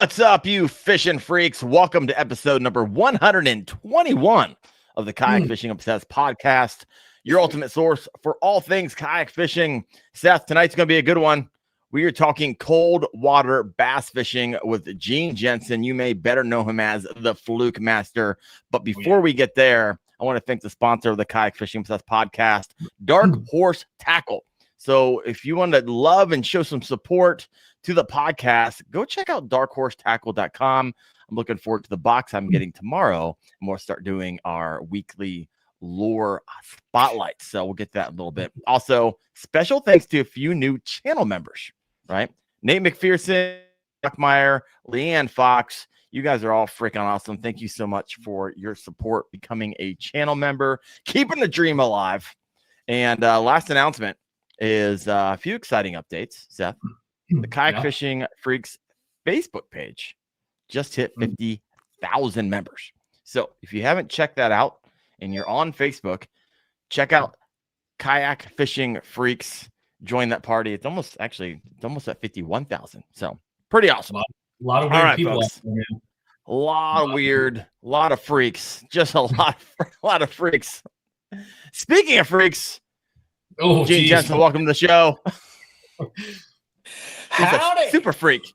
What's up, you fishing freaks? Welcome to episode number 121 of the Kayak Fishing Obsessed podcast, your ultimate source for all things kayak fishing. Seth, tonight's going to be a good one. We are talking cold water bass fishing with Gene Jensen. You may better know him as the Flukemaster. But before we get there, I want to thank the sponsor of the Kayak Fishing Obsessed podcast, Dark Horse Tackle. So if you want to love and show some support to the podcast, go check out darkhorsetackle.com. I'm looking forward to the box I'm getting tomorrow, and we'll start doing our weekly lure spotlights. So we'll get to that in a little bit. Also, special thanks to a few new channel members, right? Nate McPherson, Meyer, Leanne Fox. You guys are all freaking awesome. Thank you so much for your support, becoming a channel member, keeping the dream alive. And last announcement is a few exciting updates, Seth. The Kayak Fishing Freaks Facebook page just hit 50,000 members. So if you haven't checked that out and you're on Facebook, check out Kayak Fishing Freaks. Join that party. It's almost at 51,000. So pretty awesome. A lot of weird people. A lot of freaks. Just a lot of freaks. Speaking of freaks, Gene Jensen, welcome to the show. Howdy. Super freaky.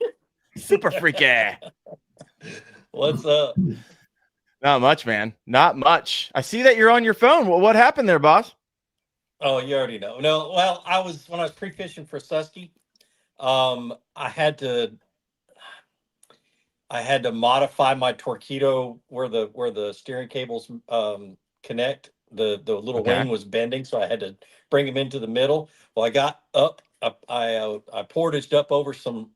What's up? Not much, man. Not much. I see that you're on your phone. Well, what happened there, boss? Oh, you already know. No, well, when I was pre-fishing for Susky, I had to modify my Torpedo where the steering cables connect. The little wing was bending, so I had to bring him into the middle. Well, I got up. I portaged up over some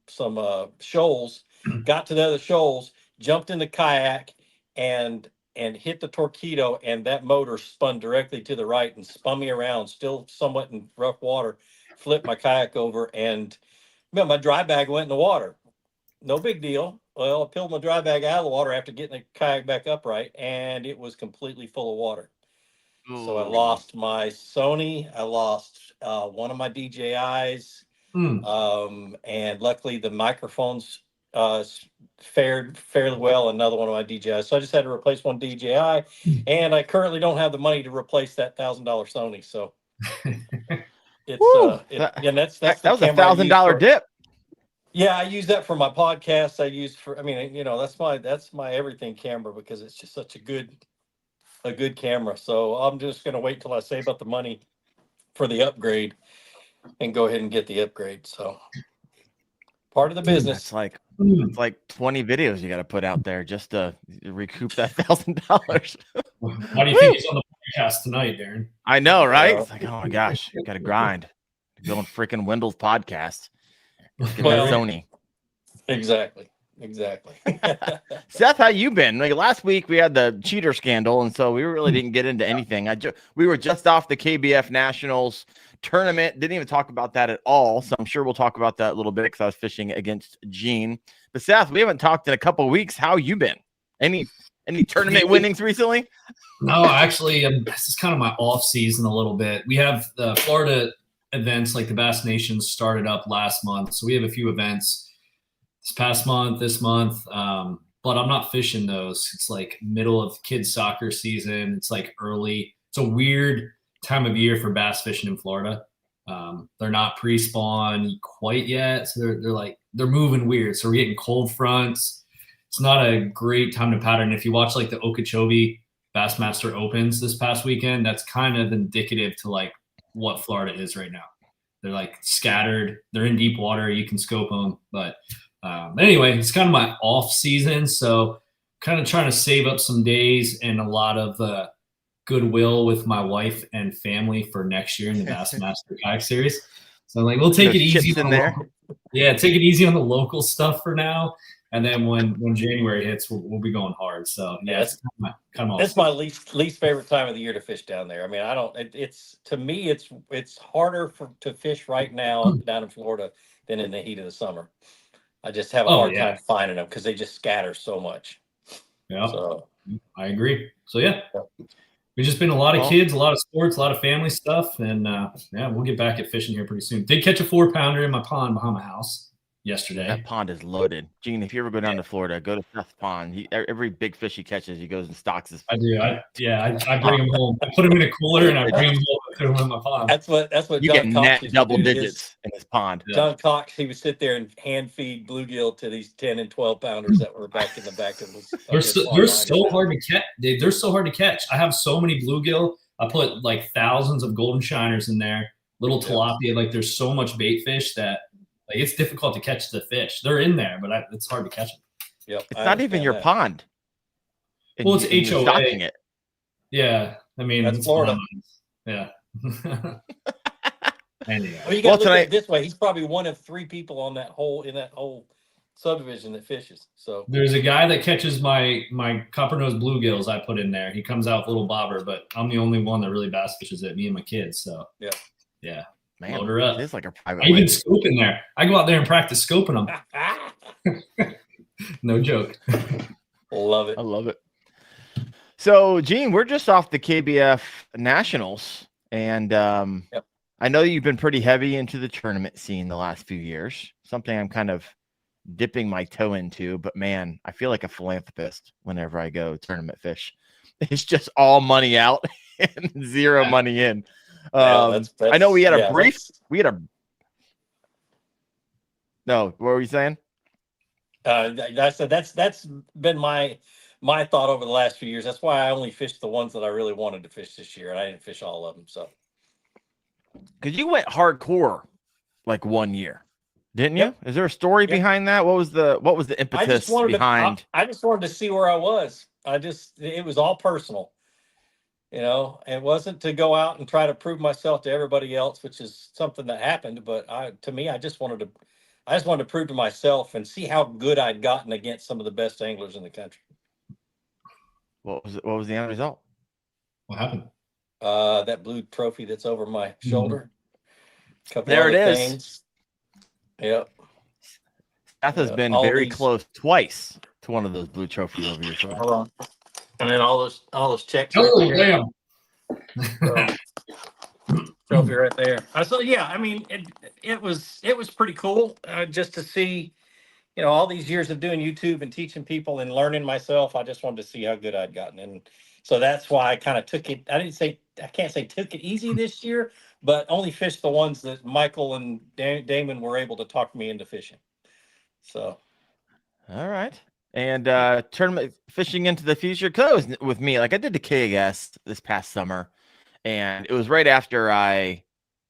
shoals, got to the other shoals, jumped in the kayak, and hit the Torpedo, and that motor spun directly to the right and spun me around, still somewhat in rough water, flipped my kayak over, and my dry bag went in the water. No big deal. Well, I peeled my dry bag out of the water after getting the kayak back upright, and it was completely full of water. So I lost my Sony. I lost one of my DJIs. And luckily the microphones fared fairly well. Another one of my DJIs. So I just had to replace one DJI. And I currently don't have the money to replace that $1,000 Sony. So it's that was a $1,000 dip. Yeah, I use that for my podcast. That's my everything camera, because it's just such a good camera. So I'm just going to wait till I save up the money for the upgrade and go ahead and get the upgrade. So part of the business. It's like 20 videos you got to put out there just to recoup that $1,000. Why do you think he's on the podcast tonight, Darren? I know, right? It's like, oh my gosh, you got to grind. Go on freaking Wendell's podcast. Get that Sony. Exactly. Seth, how you been? Like last week we had the cheater scandal, and so we really didn't get into anything. We were just off the KBF Nationals tournament. Didn't even talk about that at all. So I'm sure we'll talk about that a little bit because I was fishing against Gene. But Seth, we haven't talked in a couple of weeks. How you been? Any tournament winnings recently? No, actually, this is kind of my off season a little bit. We have the Florida events, like the Bass Nations, started up last month, so we have a few events this month, but I'm not fishing those. It's like middle of kids soccer season. It's like early. It's a weird time of year for bass fishing in Florida. They're not pre-spawn quite yet, so they're moving weird. So we're getting cold fronts. It's not a great time to pattern. If you watch like the Okeechobee Bassmaster Opens this past weekend, that's kind of indicative to like what Florida is right now. They're like scattered. They're in deep water. You can scope them, but anyway, it's kind of my off season, so kind of trying to save up some days and a lot of goodwill with my wife and family for next year in the Bassmaster Kayak Series. So I'm like, we'll take it easy in there. Take it easy on the local stuff for now, and then when January hits, we'll be going hard. So yeah, it's kind of that's my least favorite time of the year to fish down there. I mean, it's harder to fish right now down in Florida than in the heat of the summer. I just have a hard time finding them because they just scatter so much. Yeah, so I agree. So we've just been a lot of kids, a lot of sports, a lot of family stuff, and we'll get back at fishing here pretty soon. Did catch a 4-pounder in my pond behind my house. yesterday. That pond is loaded. Gene, if you ever go down to Florida, go to Seth's Pond. Every big fish he catches, he goes and stocks his. I do. I bring them home. I put them in a cooler and I bring them home and throw them in my pond. That's what You John get Cox net used to double do. digits in his pond. John Cox, he would sit there and hand feed bluegill to these 10 and 12 pounders that were back in the back of his. They're so hard to catch. They're so hard to catch. I have so many bluegill. I put like thousands of golden shiners in there, little tilapia. Like there's so much bait fish that like it's difficult to catch the fish. They're in there, but it's hard to catch them. Yep, it's not even your pond. Well, it's HOA. Stocking it. Yeah, I mean that's Florida. Yeah. Anyway. Well, you got to look at it this way. He's probably one of 3 people in that whole subdivision that fishes. So there's a guy that catches my copper-nosed bluegills I put in there. He comes out with a little bobber, but I'm the only one that really bass fishes it, me and my kids. So yeah. Man, load her up. It is like a private. I even scoop in there. I go out there and practice scoping them. No joke. Love it. I love it. So, Gene, we're just off the KBF Nationals, and I know you've been pretty heavy into the tournament scene the last few years. Something I'm kind of dipping my toe into, but man, I feel like a philanthropist whenever I go tournament fish. It's just all money out and zero money in. That's, I know we had a brief. No, what were you saying? I said that's been my thought over the last few years. That's why I only fished the ones that I really wanted to fish this year, and I didn't fish all of them. So, because you went hardcore like one year, didn't you? Is there a story behind that? What was the impetus behind? I just wanted to see where I was. It was all personal. You know, it wasn't to go out and try to prove myself to everybody else, which is something that happened. But to me, I just wanted to prove to myself and see how good I'd gotten against some of the best anglers in the country. What was the end result? What happened? That blue trophy that's over my shoulder. There it is. Things. Yep. Seth has been very close twice to one of those blue trophies over your shoulder. Hold on. And then all those checks. Oh, damn. Trophy right there. So yeah, I mean, it was pretty cool just to see, you know, all these years of doing YouTube and teaching people and learning myself. I just wanted to see how good I'd gotten, and so that's why I kind of took it. I can't say took it easy this year, but only fished the ones that Michael and Damon were able to talk me into fishing. So, all right. And tournament fishing into the future, because it was with me. Like I did the KS this past summer, and it was right after I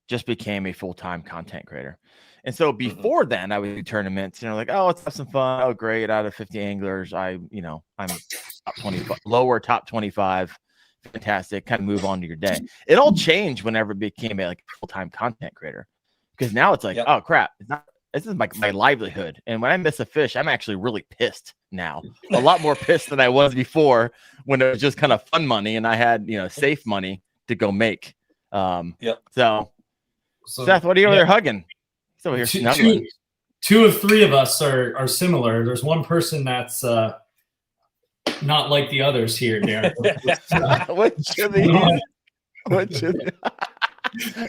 just became a full-time content creator. And so before then, I would do tournaments, you know, like, oh, let's have some fun. Oh, great. Out of 50 anglers, I'm top 25, lower top 25. Fantastic. Kind of move on to your day. It all changed whenever it became a full-time content creator, because now it's like, oh crap, this is my livelihood. And when I miss a fish, I'm actually really pissed now. A lot more pissed than I was before, when it was just kind of fun money and I had, safe money to go make. So Seth, what are you over there hugging? He's over here snuggling. Two of 3 of us are similar. There's one person that's not like the others here, Darren.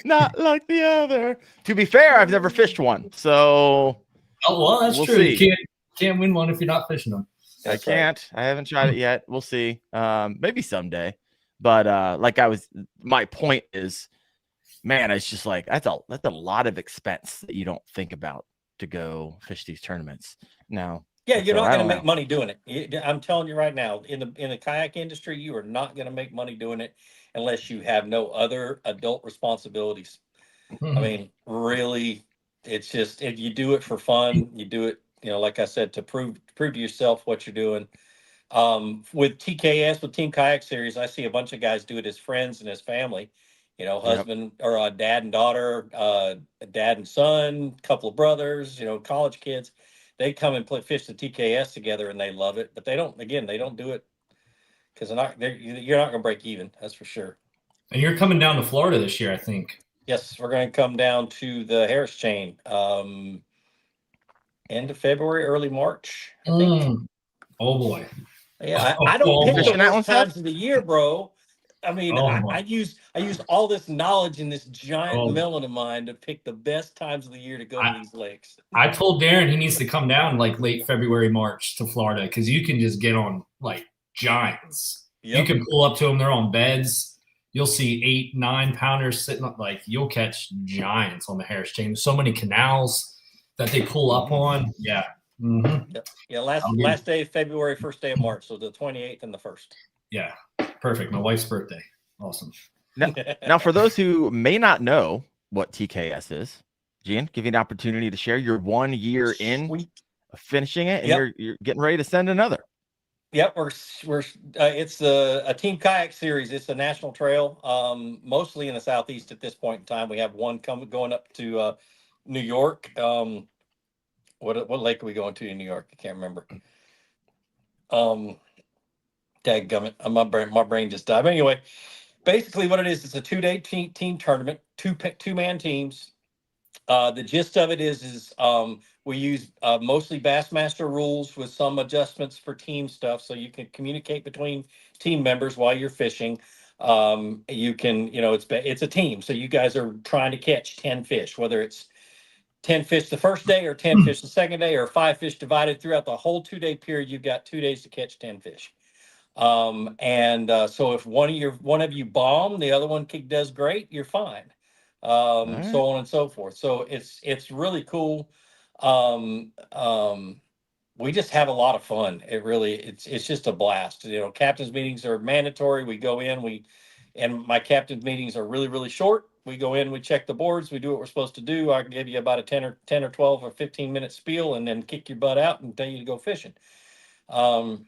Not like the other. To be fair, I've never fished one, so that's we'll true. See. You can't win one if you're not fishing them. I can't. I haven't tried it yet. We'll see. Maybe someday. But my point is, man, it's just like that's a lot of expense that you don't think about to go fish these tournaments. Now, yeah, you're not going to make money doing it. I'm telling you right now, in the kayak industry, you are not going to make money doing it unless you have no other adult responsibilities. I mean, really, it's just, if you do it for fun, you do it, like I said, to prove to yourself what you're doing. With TKS, with Team Kayak Series, I see a bunch of guys do it as friends and as family, husband or dad and daughter, dad and son, couple of brothers, college kids. They come and fish the TKS together and they love it, but they don't do it because you're not going to break even. That's for sure. And you're coming down to Florida this year, I think. Yes, we're going to come down to the Harris chain end of February, early March, I think. Oh boy. Yeah, I don't pick the worst times of the year, bro. I mean, Oh, I use all this knowledge in this giant oh, melon of mine to pick the best times of the year to go to these lakes. I told Darren he needs to come down like late February, March to Florida because you can just get on like giants. Yep. You can pull up to them; they're on beds. You'll see 8, 9 pounders sitting up. Like you'll catch giants on the Harris Chain. There's so many canals that they pull up on. Yeah. Mm-hmm. Yep. Yeah. Last day of February, first day of March. So the 28th and the 1st. Yeah. Perfect. My wife's birthday. Awesome. Now, for those who may not know what TKS is, Gene, give you an opportunity to share. You're 1 year in finishing it, and you're getting ready to send another. Yep, it's a team kayak series. It's a national trail, mostly in the southeast at this point in time. We have one going up to New York. What lake are we going to in New York? I can't remember. Dadgummit, my brain just died. But anyway, basically what it is, it's a 2-day team tournament, two-man teams. The gist of it is we use mostly Bassmaster rules with some adjustments for team stuff, so you can communicate between team members while you're fishing. You can, it's a team, so you guys are trying to catch 10 fish, whether it's 10 fish the first day or 10 fish the second day or 5 fish divided throughout the whole 2-day period. You've got 2 days to catch 10 fish. So if one of you bomb, the other one does great, you're fine. So on and so forth. So it's really cool. We just have a lot of fun. It's just a blast. Captain's meetings are mandatory. We go in, and my captain's meetings are really, really short. We go in, we check the boards, we do what we're supposed to do. I can give you about a 10 or 12 or 15 minute spiel and then kick your butt out and tell you to go fishing. And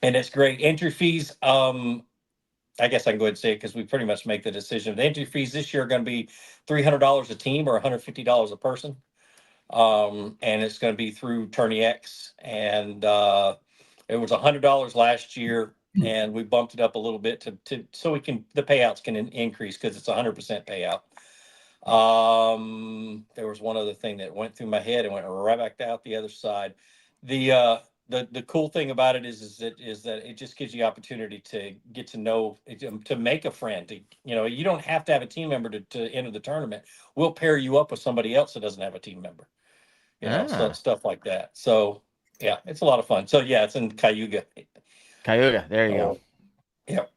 it's great. Entry fees, I guess I can go ahead and say it because we pretty much make the decision. The entry fees this year are going to be $300 a team or $150 a person. And it's going to be through Tourney X. And it was $100 last year, and we bumped it up a little bit so the payouts can increase because it's 100% payout. There was one other thing that went through my head and went right back out the other side. The cool thing about it is that it just gives you opportunity to get to know, to make a friend. You don't have to have a team member to enter the tournament. We'll pair you up with somebody else that doesn't have a team member. Stuff like that. So yeah, it's a lot of fun. So yeah, it's in Cayuga. Cayuga, there you go. Yep.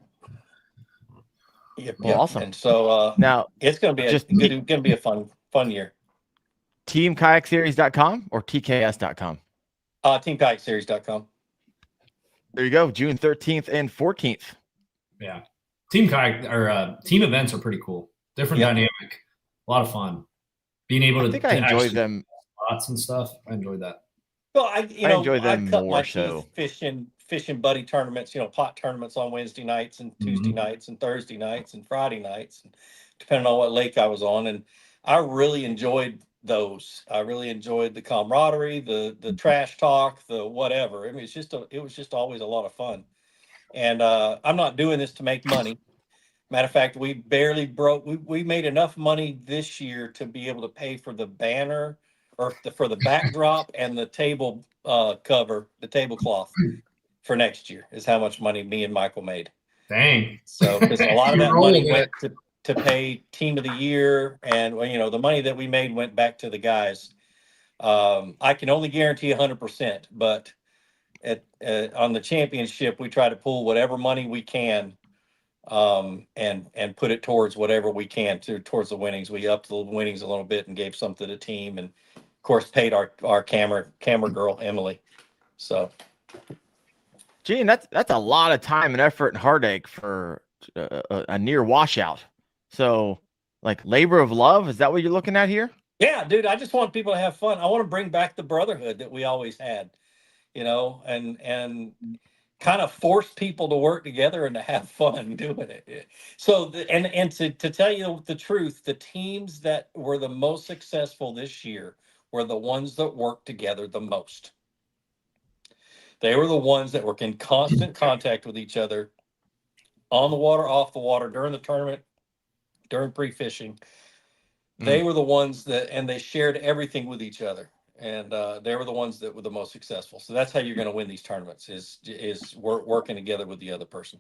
Well, awesome. And so now it's going to be a fun year. TeamKayakSeries.com or TKS.com? TeamKayakSeries.com. There you go. June 13th and 14th. Yeah. Team kayak or team events are pretty cool. Different dynamic. A lot of fun. Being able to I enjoy them. Spots and stuff. I enjoyed that. Well, I enjoy them more my so. Fishing buddy tournaments, pot tournaments on Wednesday nights and Tuesday nights and Thursday nights and Friday nights, depending on what lake I was on. And I really enjoyed those. I really enjoyed the camaraderie, the trash talk, the whatever. I mean, it was just always a lot of fun. And I'm not doing this to make money. Matter of fact, we barely broke. We made enough money this year to be able to pay for the banner for the backdrop and the table cover, the tablecloth for next year is how much money me and Michael made. Dang. So because a lot of that money went to pay team of the year, and the money that we made went back to the guys. I can only guarantee 100%, but on the championship, we try to pull whatever money we can, and put it towards whatever we can towards the winnings. We upped the winnings a little bit and gave some to the team, and of course paid our camera girl Emily. So, Gene, that's a lot of time and effort and heartache for a near washout. So, like labor of love, is that what you're looking at here? Yeah, dude, I just want people to have fun. I want to bring back the brotherhood that we always had, and kind of force people to work together and to have fun doing it. So, and to tell you the truth, the teams that were the most successful this year were the ones that worked together the most. They were the ones that were in constant contact with each other on the water, off the water, during the tournament, during pre-fishing. They were the ones and they shared everything with each other. And they were the ones that were the most successful. So that's how you're going to win these tournaments is working together with the other person.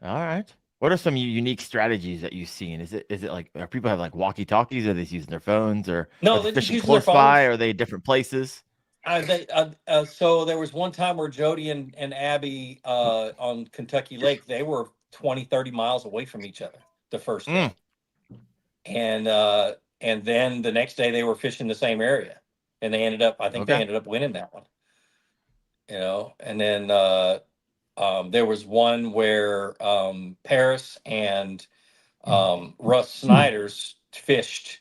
All right. What are some unique strategies that you've seen? Is it like, are people have like walkie talkies? Are they using their phones, or are No, they they're just fishing using their close by? phones. Are they different places? So there was one time where Jody and Abby on Kentucky Lake, they were 20, 30 miles away from each other the first day. And then the next day they were fishing the same area, and they ended up, I think they ended up winning that one. And then there was one where Paris and Russ Snyder's fished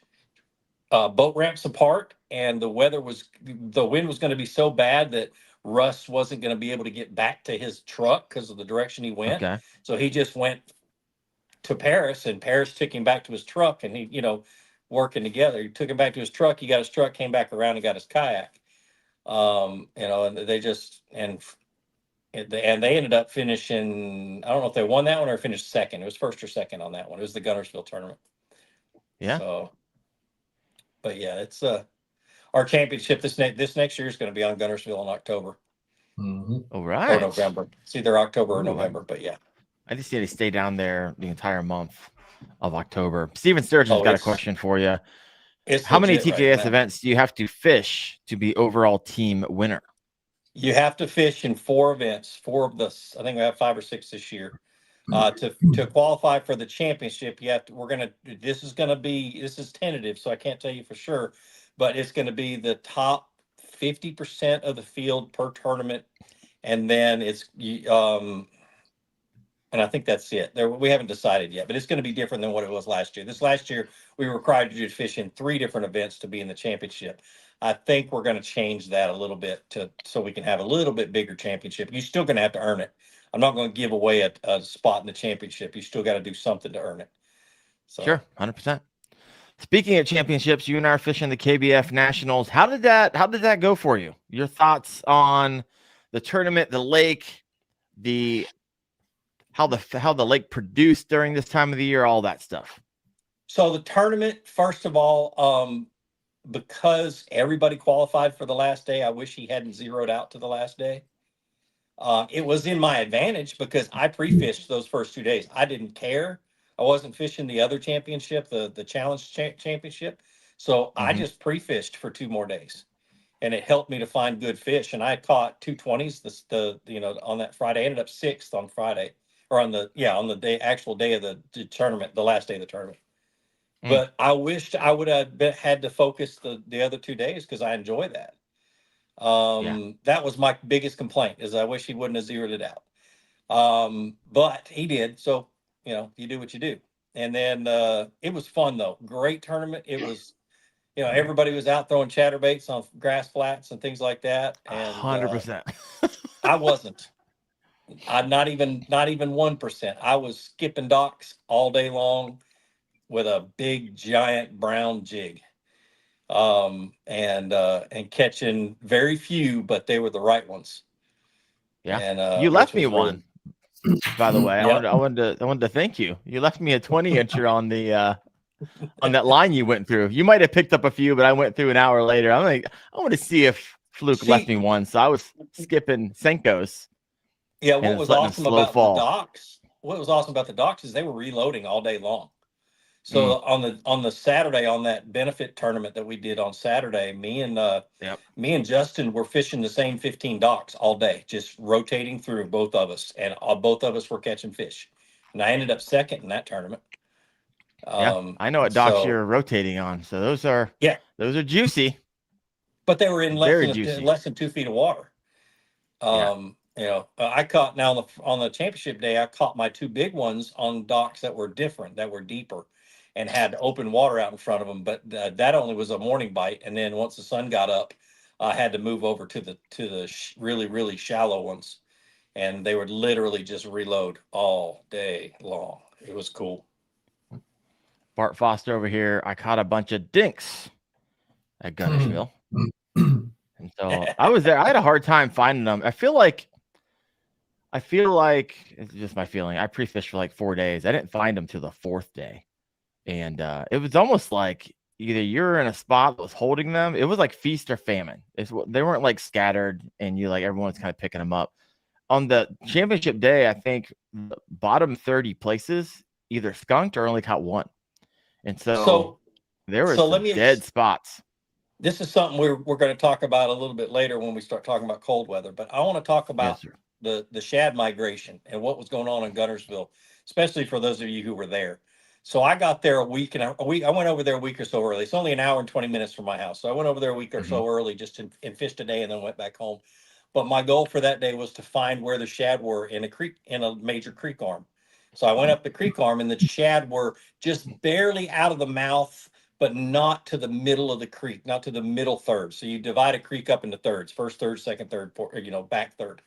boat ramps apart, and the wind was going to be so bad that Russ wasn't going to be able to get back to his truck because of the direction he went. Okay. So he just went to Paris, and Paris took him back to his truck, and he, working together, he took him back to his truck. He got his truck, came back around, and got his kayak. And they just and they ended up finishing. I don't know if they won that one or finished second. It was first or second on that one. It was the Guntersville tournament. Yeah. So, but yeah, it's our championship this next year is going to be on Guntersville in October. All right. Or November. It's either October or November, but yeah. I just need to stay down there the entire month of October. Steven Sturgeon's got a question for you. How many TKS events do you have to fish to be overall team winner? You have to fish in 4 events. 4 of this. I think we have 5 or 6 this year. To qualify for the championship, you have to. This is tentative, so I can't tell you for sure, but it's going to be the top 50% of the field per tournament, and then and I think that's it. We haven't decided yet, but it's going to be different than what it was last year. This last year, we were required to fish in 3 different events to be in the championship. I think we're going to change that a little bit so we can have a little bit bigger championship. You're still going to have to earn it. I'm not going to give away a spot in the championship. You still got to do something to earn it. So. Sure, 100%. Speaking of championships, you and I are fishing the KBF Nationals. How did that go for you? Your thoughts on the tournament, the lake, how the lake produced during this time of the year, all that stuff. So the tournament, first of all, because everybody qualified for the last day, I wish he hadn't zeroed out to the last day. It was in my advantage because I pre-fished those first 2 days. I didn't care. I wasn't fishing the other championship, the challenge championship. So I just pre-fished for 2 more days, and it helped me to find good fish. And I caught 220s on that Friday. I ended up 6th on Friday, or on the actual day of the tournament, the last day of the tournament. But I wished I would have had to focus the other 2 days because I enjoy that. That was my biggest complaint, is I wish he wouldn't have zeroed it out. But he did. So, you do what you do. And then it was fun, though. Great tournament. It was, everybody was out throwing chatterbaits on grass flats and things like that. And 100%. I wasn't. I'm not even 1%. I was skipping docks all day long with a big giant brown jig, and catching very few, but they were the right ones. Yeah, and you left me one, by the way. Yep. I wanted to thank you. You left me a 20-incher on the on that line you went through. You might have picked up a few, but I went through an hour later. I'm like, I want to see if Fluke left me one, so I was skipping Senkos. Yeah, what was awesome about the docks? What was awesome about the docks is they were reloading all day long. So on the Saturday, on that benefit tournament that we did on Saturday, me and Justin were fishing the same 15 docks all day, just rotating through, both of us, and both of us were catching fish. And I ended up second in that tournament. I know what docks you're rotating on, so those are juicy. But they were in less than 2 feet of water. I caught now on the championship day. I caught my 2 big ones on docks that were different, that were deeper, and had open water out in front of them. But that only was a morning bite, and then once the sun got up, I had to move over to the really, really shallow ones, and they would literally just reload all day long. It was cool. Bart Foster over here. I caught a bunch of dinks at Guntersville. And so I was there. I had a hard time finding them. I feel like it's just my feeling. I pre-fished for like 4 days. I didn't find them till the 4th day. And it was almost like either you're in a spot that was holding them. It was like feast or famine. They weren't like scattered and everyone's kind of picking them up. on the championship day, I think the bottom 30 places either skunked or only caught one. And so there was some dead spots. This is something we're going to talk about a little bit later when we start talking about cold weather. But I want to talk about the shad migration and what was going on in Guntersville, especially for those of you who were there. So I got there a week. I went over there a week or so early. It's only an hour and 20 minutes from my house. So I went over there a week or so early just and fished a day and then went back home. But my goal for that day was to find where the shad were in a major creek arm. So I went up the creek arm and the shad were just barely out of the mouth, but not to the middle of the creek, not to the middle third. So you divide a creek up into thirds, first third, second third, back third.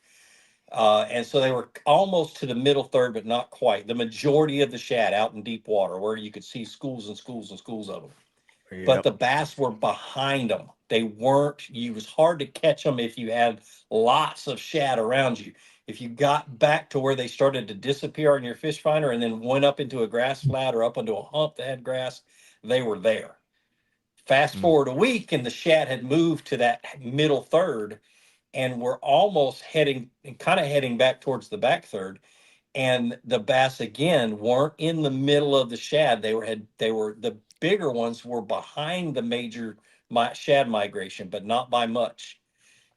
And so they were almost to the middle third, but not quite. The majority of the shad out in deep water where you could see schools and schools and schools of them. Yep. But the bass were behind them. They weren't, it was hard to catch them if you had lots of shad around you. If you got back to where they started to disappear on your fish finder and then went up into a grass flat or up into a hump that had grass, they were there. Fast forward a week and the shad had moved to that middle third and were almost heading back towards the back third. And the bass again weren't in the middle of the shad. They were the bigger ones were behind the major shad migration, but not by much.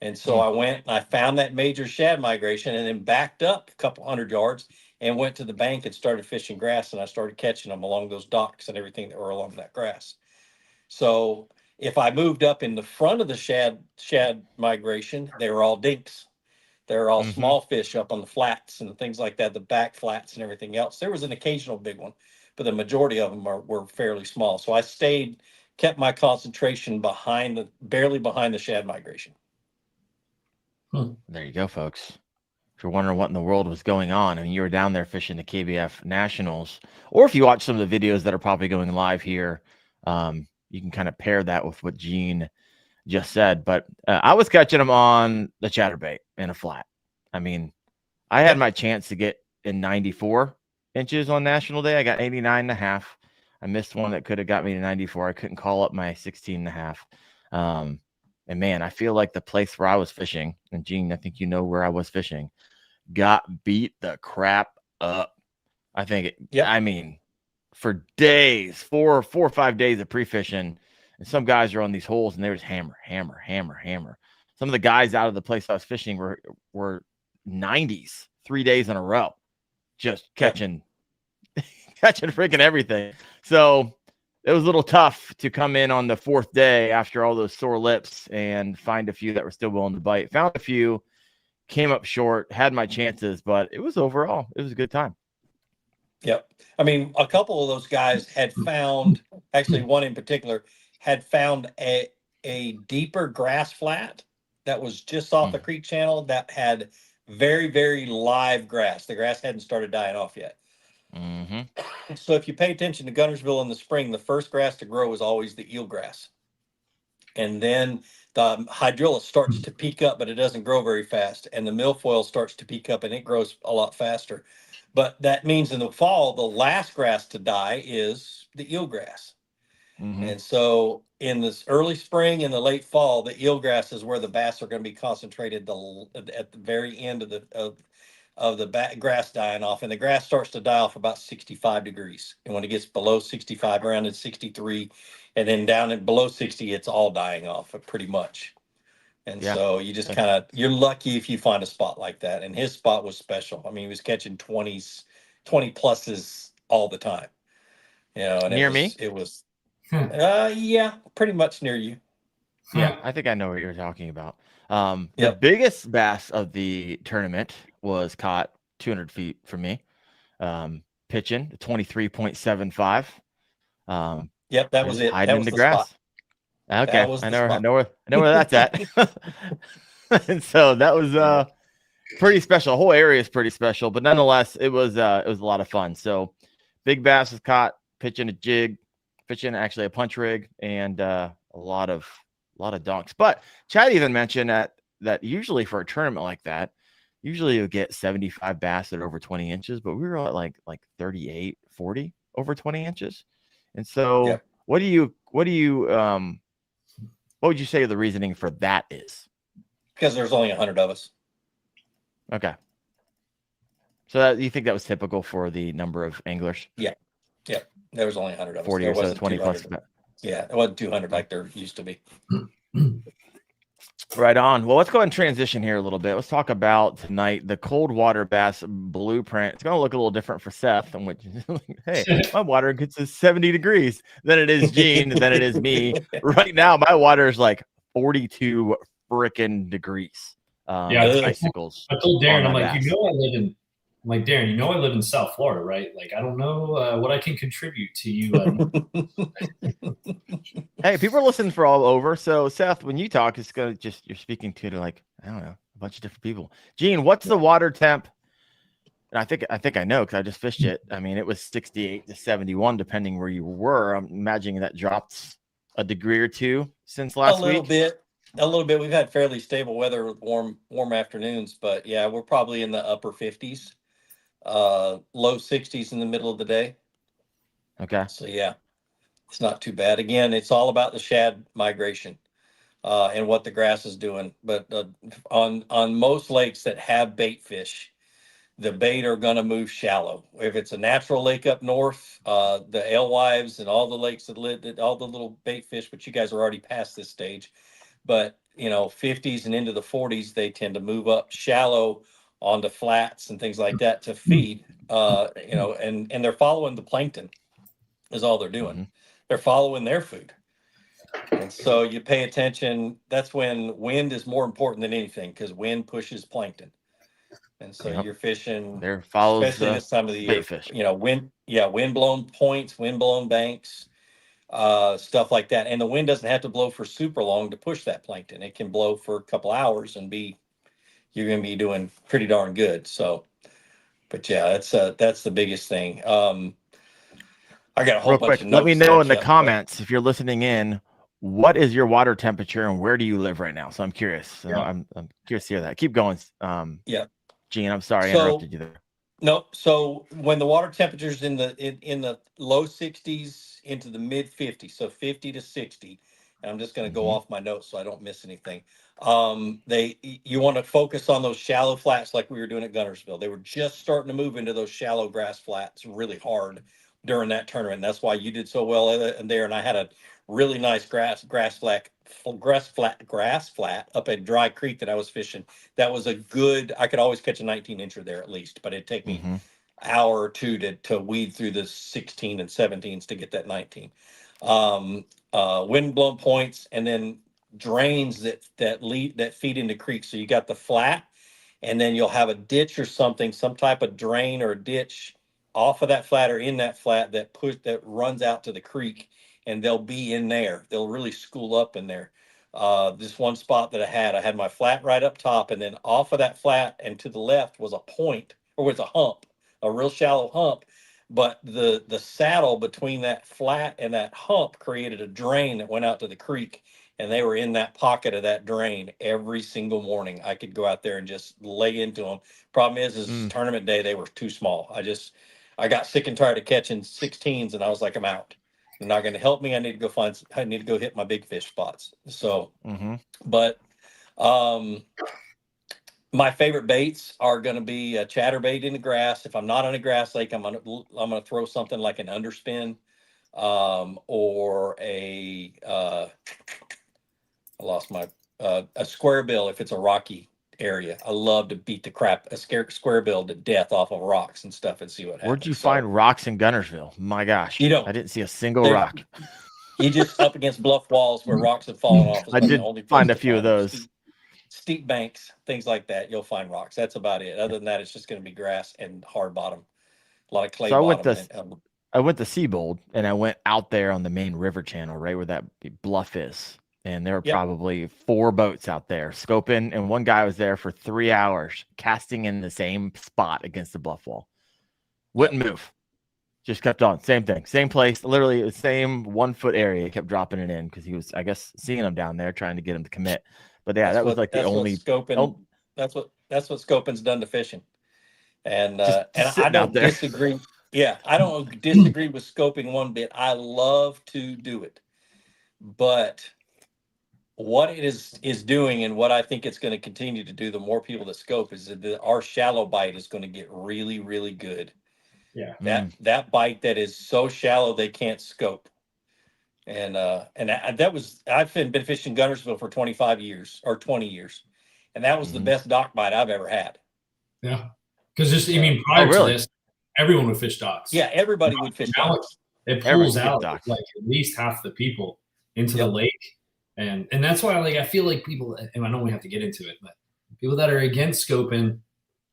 And so I went and I found that major shad migration and then backed up a couple 100 yards and went to the bank and started fishing grass. And I started catching them along those docks and everything that were along that grass. So if I moved up in the front of the shad migration, they were all dinks. They're all small fish up on the flats and things like that, the back flats and everything else. There was an occasional big one, but the majority of them were fairly small. So I kept my concentration barely behind the shad migration. There you go, folks. If you're wondering what in the world was going on, and you were down there fishing the KBF Nationals, or if you watch some of the videos that are probably going live here, you can kind of pair that with what Gene just said. But I was catching them on the Chatterbait in a flat. I mean, I had my chance to get in 94 inches on National Day. I got 89.5. I missed one that could have got me to 94. I couldn't call up my 16.5. And man, I feel like the place where I was fishing, and Gene, I think you know where I was fishing, got beat the crap up. I think I mean, for days, 4 or 5 days of pre-fishing, and some guys are on these holes and they was hammer. Some of the guys out of the place I was fishing were 90s 3 days in a row, just catching freaking everything. So it was a little tough to come in on the 4th day after all those sore lips and find a few that were still willing to bite. Found a few, came up short, had my chances, but it was a good time. Yep. I mean, a couple of those guys had found, actually one in particular, had found a deeper grass flat that was just off the creek channel that had very, very live grass. The grass hadn't started dying off yet. So if you pay attention to Guntersville in the spring, the first grass to grow is always the eelgrass. And then the hydrilla starts to peak up, but it doesn't grow very fast. And the milfoil starts to peak up and it grows a lot faster. But that means in the fall, the last grass to die is the eelgrass. And so in this early spring and the late fall, the eelgrass is where the bass are going to be concentrated at the very end of the grass dying off. And the grass starts to die off about 65 degrees. And when it gets below 65, around at 63, and then down at below 60, it's all dying off pretty much. And so you just you're lucky if you find a spot like that. And his spot was special. I mean, he was catching 20 pluses all the time. You know, and it was pretty much near you. Yeah, I think I know what you're talking about. The biggest bass of the tournament was caught 200 feet from me, pitching 23.75. That was it. Hiding in the grass. Spot. Okay, I know where that's at. And so that was pretty special. The whole area is pretty special, but nonetheless, it was a lot of fun. So big bass was caught pitching a jig, pitching actually a punch rig, and a lot of donks. But Chad even mentioned that usually for a tournament like that, usually you'll get 75 bass at over 20 inches, but we were at like 38, 40 over 20 inches. And so what would you say the reasoning for that is? Because there's only 100 of us. Okay. So you think that was typical for the number of anglers? Yeah. There was only 100 of us. 40 There or so, wasn't 20 plus. 200. Yeah, it wasn't 200 like there used to be. Right on. Well, let's go ahead and transition here a little bit. Let's talk about tonight the cold water bass blueprint. It's going to look a little different for Seth, in which, hey, my water gets to 70 degrees than it is Gene, than it is me. Right now, my water is like 42 freaking degrees. Icicles. I told Darren, I'm like, bass. Darren, you know I live in South Florida, right? Like, I don't know what I can contribute to you. Hey, people are listening for all over. So, Seth, when you talk, it's gonna just you're speaking to like, I don't know, a bunch of different people. Gene, what's the water temp? And I think I know because I just fished it. I mean, it was 68 to 71, depending where you were. I'm imagining that dropped a degree or two since last week. A little bit. We've had fairly stable weather with warm afternoons, but yeah, we're probably in the upper 50s, low 60s in the middle of the day. Okay. So yeah, it's not too bad. Again, it's all about the shad migration and what the grass is doing. But on most lakes that have bait fish, the bait are going to move shallow. If it's a natural lake up north, the alewives and all the lakes that all the little bait fish, but you guys are already past this stage. But 50s and into the 40s, they tend to move up shallow onto flats and things like that to feed. And they're following the plankton is all they're doing. Mm-hmm. They're following their food. And so you pay attention. That's when wind is more important than anything, because wind pushes plankton. And so you're fishing there follows, especially this time of the year. Fish. Wind blown points, wind blown banks, stuff like that. And the wind doesn't have to blow for super long to push that plankton. It can blow for a couple hours and you're going to be doing pretty darn good. So, but yeah, that's the biggest thing. I got a whole bunch of notes. Let me know in the comments if you're listening in. What is your water temperature and where do you live right now? So I'm curious. So I'm curious to hear that. Keep going. Gene, I'm sorry I interrupted you there. No, so when the water temperature's in the low 60s into the mid 50s, so 50 to 60, and I'm just going to go off my notes so I don't miss anything. You want to focus on those shallow flats like we were doing at Guntersville. They were just starting to move into those shallow grass flats really hard during that tournament. That's why you did so well there, and I had a really nice grass flat up at Dry Creek that I was fishing. That was a good, I could always catch a 19-incher there at least, but it'd take me an hour or two to weed through the 16 and 17s to get that 19. Wind blown points, and then drains that feed into creeks. So you got the flat, and then you'll have a ditch or something, some type of drain or a ditch off of that flat or in that flat that runs out to the creek. And they'll be in there. They'll really school up in there. This one spot that I had my flat right up top, and then off of that flat and to the left was a point, or was a hump, a real shallow hump. But the saddle between that flat and that hump created a drain that went out to the creek, and they were in that pocket of that drain every single morning. I could go out there and just lay into them. Problem is tournament day, they were too small. I got sick and tired of catching 16s, and I was like, I'm out. They're not going to help me. I need to go hit my big fish spots. So, but my favorite baits are going to be a chatterbait in the grass. If I'm not on a grass lake, I'm going to throw something like an underspin, or I lost my a square bill if it's a rocky area. I love to beat a square bill to death off of rocks and stuff and see what happens. Where'd you find rocks in Guntersville? My gosh, I didn't see a single rock. You just up against bluff walls where rocks have fallen off. I did find a few of those. Steep banks, things like that. You'll find rocks. That's about it. Other than that, it's just going to be grass and hard bottom. A lot of clay bottom. I went to Seabold, and I went out there on the main river channel, right where that bluff is. And there were probably 4 boats out there scoping, and one guy was there for 3 hours casting in the same spot against the bluff wall. Wouldn't move. Just kept on. Same thing. Same place. Literally the same 1 foot area. He kept dropping it in because he was, I guess, seeing them down there, trying to get him to commit. But yeah, that was like the only scoping. That's what scoping's done to fishing. And I don't disagree. Yeah, I don't disagree with scoping one bit. I love to do it. But what it is doing, and what I think it's going to continue to do, the more people that scope, is that our shallow bite is going to get really, really good. Yeah. That bite that is so shallow they can't scope. And that was, I've been fishing Guntersville for 25 years or 20 years. And that was the best dock bite I've ever had. Yeah. Because prior to this, everyone would fish docks. Yeah, everybody would fish docks. It pulls out like at least half the people into the lake. And that's why, like, I feel like people, and I know we have to get into it, but people that are against scoping,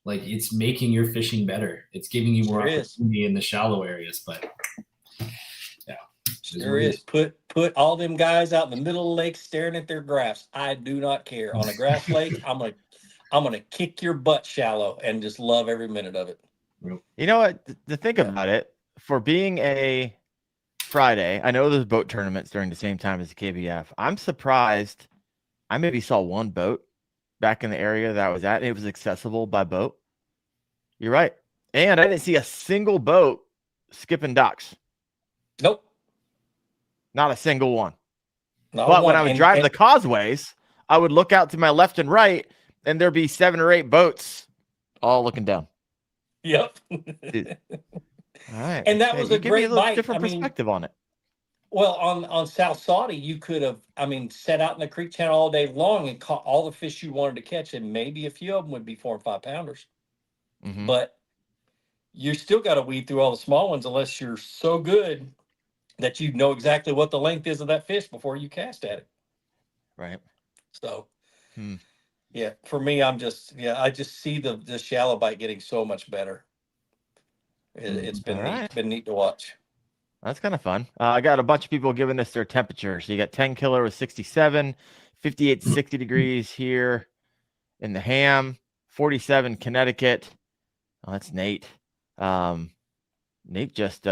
like, it's making your fishing better. It's giving you more opportunity in the shallow areas. But yeah, there is. Put all them guys out in the middle of the lake staring at their grass. I do not care. On a grass lake, I'm gonna kick your butt shallow and just love every minute of it. You know what? To think about it, for being a Friday, I know there's boat tournaments during the same time as the KBF. I'm surprised I maybe saw one boat back in the area that I was at, and it was accessible by boat. You're right. And I didn't see a single boat skipping docks. Nope. Not a single one. But when I would drive the causeways, I would look out to my left and right, and there'd be 7 or 8 boats all looking down. Yep. All right. And that was a great bite. Different perspective on it. Well, on South Saudi, you could have, sat out in the creek channel all day long and caught all the fish you wanted to catch, and maybe a few of them would be 4 and 5 pounders. But you still got to weed through all the small ones unless you're so good that you know exactly what the length is of that fish before you cast at it. Right. So, yeah, for me, I just see the shallow bite getting so much better. It's been neat. Been neat to watch. That's kind of fun. I got a bunch of people giving us their temperature. So you got 10 killer with 67, 58 to 60 degrees here in the Ham, 47 Connecticut. Oh, that's Nate. Nate just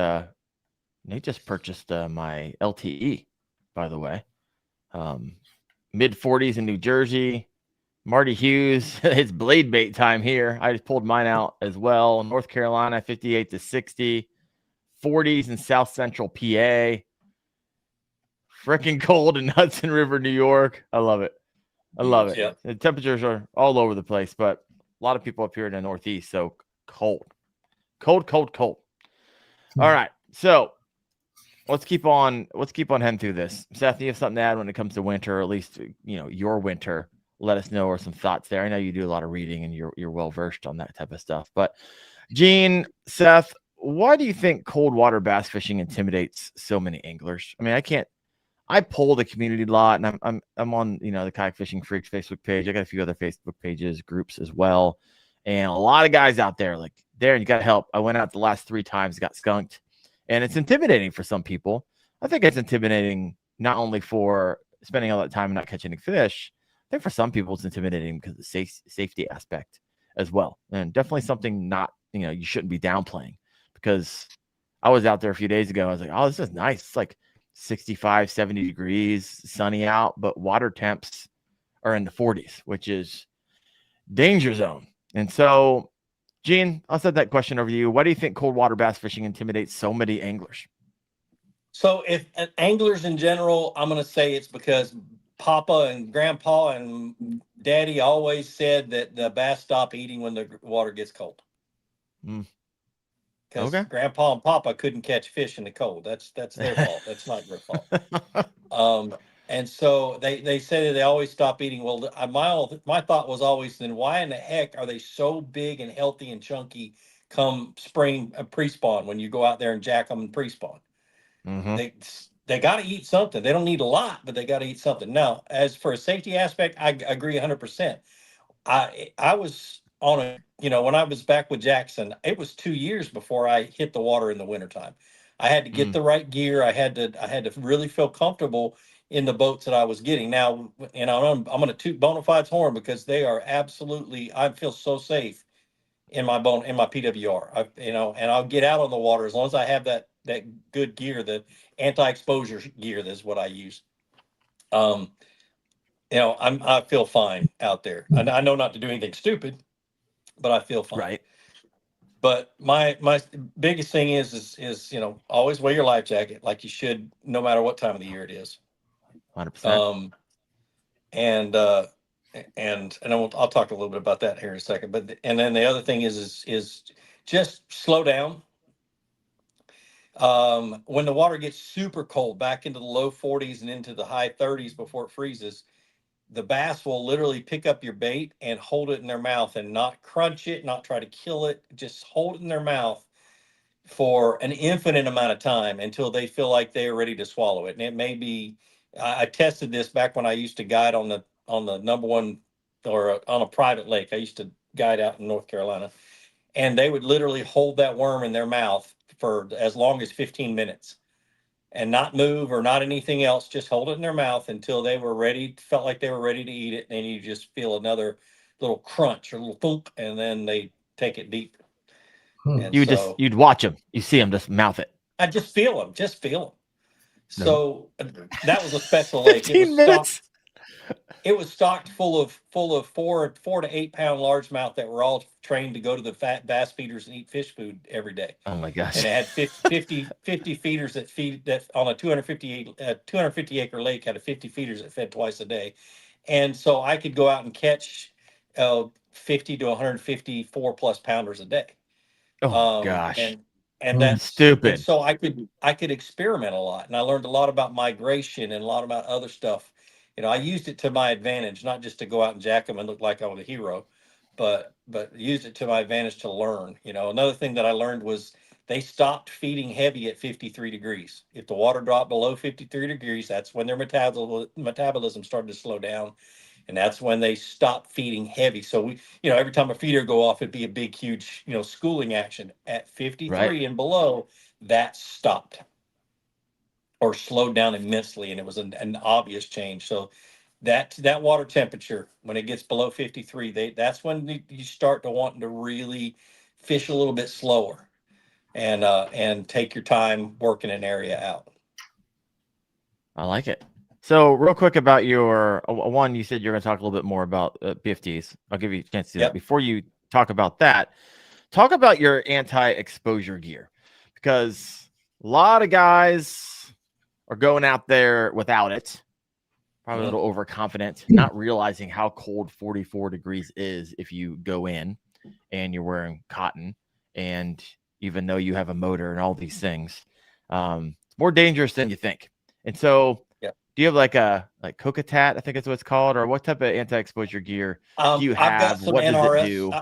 purchased my LTE, by the way. Mid 40s in New Jersey. Marty Hughes, it's blade bait time here. I just pulled mine out as well. North Carolina, 58 to 60. 40s in South Central PA. Freaking cold in Hudson River, New York. I love it. I love it. Yeah. The temperatures are all over the place, but a lot of people up here in the Northeast, so cold. Cold. All right. So let's keep on heading through this. Seth, you have something to add when it comes to winter, or at least, your winter. Let us know, or some thoughts there. I know you do a lot of reading and you're well versed on that type of stuff. But Gene, Seth, why do you think cold water bass fishing intimidates so many anglers? I poll the community a lot, and I'm on the Kayak Fishing Freaks Facebook page. I got a few other Facebook pages, groups as well, and a lot of guys out there like, Darren, you got to help. I went out the last 3 times, got skunked, and it's intimidating for some people. I think it's intimidating not only for spending all that time and not catching any fish. I think for some people it's intimidating because of the safety aspect as well, and definitely something not you shouldn't be downplaying. Because I was out there a few days ago, I was like, oh, this is nice. It's like 65, 70 degrees, sunny out, but water temps are in the 40s, which is danger zone. And so, Gene, I'll send that question over to you. Why do you think cold water bass fishing intimidates so many anglers? So if anglers in general, I'm going to say it's because Papa and Grandpa and Daddy always said that the bass stop eating when the water gets cold. Because Grandpa and Papa couldn't catch fish in the cold. That's their fault. That's not your fault. And so they say that they always stop eating. Well, my thought was always, then why in the heck are they so big and healthy and chunky come spring pre-spawn when you go out there and jack them and pre-spawn? They got to eat something. They don't need a lot, but they got to eat something. Now, as for a safety aspect, I agree 100%. I was on a, when I was back with Jackson, it was 2 years before I hit the water in the wintertime. I had to get the right gear. I had to really feel comfortable in the boats that I was getting. Now, I'm going to toot Bonafide's horn because they are absolutely, I feel so safe in my PWR. And I'll get out on the water as long as I have that good gear, the anti-exposure gear. That's what I use. I feel fine out there. I know not to do anything stupid, but I feel fine. Right. But my biggest thing is always wear your life jacket like you should, no matter what time of the year it is. 100%. and I'll talk a little bit about that here in a second. But and then the other thing is just slow down. When the water gets super cold, back into the low 40s and into the high 30s before it freezes, the bass will literally pick up your bait and hold it in their mouth and not crunch it, not try to kill it, just hold it in their mouth for an infinite amount of time until they feel like they are ready to swallow it. And it may be, I tested this back when I used to guide on the number one, or on a private lake. I used to guide out in North Carolina, and they would literally hold that worm in their mouth for as long as 15 minutes and not move or not anything else, just hold it in their mouth until they were ready, felt like they were ready to eat it. And you just feel another little crunch or little thunk, and then they take it deep. And you'd watch them, you see them just mouth it. I just feel them. No. So that was a special lake. 15 minutes. It was stocked full of 4 to 8 pound largemouth that were all trained to go to the fat bass feeders and eat fish food every day. Oh my gosh. And it had 50 feeders that feed, that on a 250 acre lake had 50 feeders that fed twice a day. And so I could go out and catch 50 to 150 4+ pounders a day. Oh gosh. And that's stupid. And so I could experiment a lot, and I learned a lot about migration and a lot about other stuff. I used it to my advantage, not just to go out and jack them and look like I was a hero, but used it to my advantage to learn. Another thing that I learned was they stopped feeding heavy at 53 degrees. If the water dropped below 53 degrees, that's when their metabolism started to slow down. And that's when they stopped feeding heavy. So we, every time a feeder go off, it'd be a big, huge, schooling action. At 53 and below, that stopped or slowed down immensely, and it was an obvious change. So that water temperature, when it gets below 53, that's when you start to want to really fish a little bit slower and take your time working an area out. I like it. So real quick about your one, you said you're going to talk a little bit more about BFDs. I'll give you a chance to do that. Before you talk about that, talk about your anti-exposure gear, because a lot of guys are going out there without it, probably a little overconfident, not realizing how cold 44 degrees is if you go in and you're wearing cotton, and even though you have a motor and all these things, it's more dangerous than you think. And so do you have like Cocatat, I think that's what it's called, or what type of anti-exposure gear do you have? I've got some what NRS, does it do?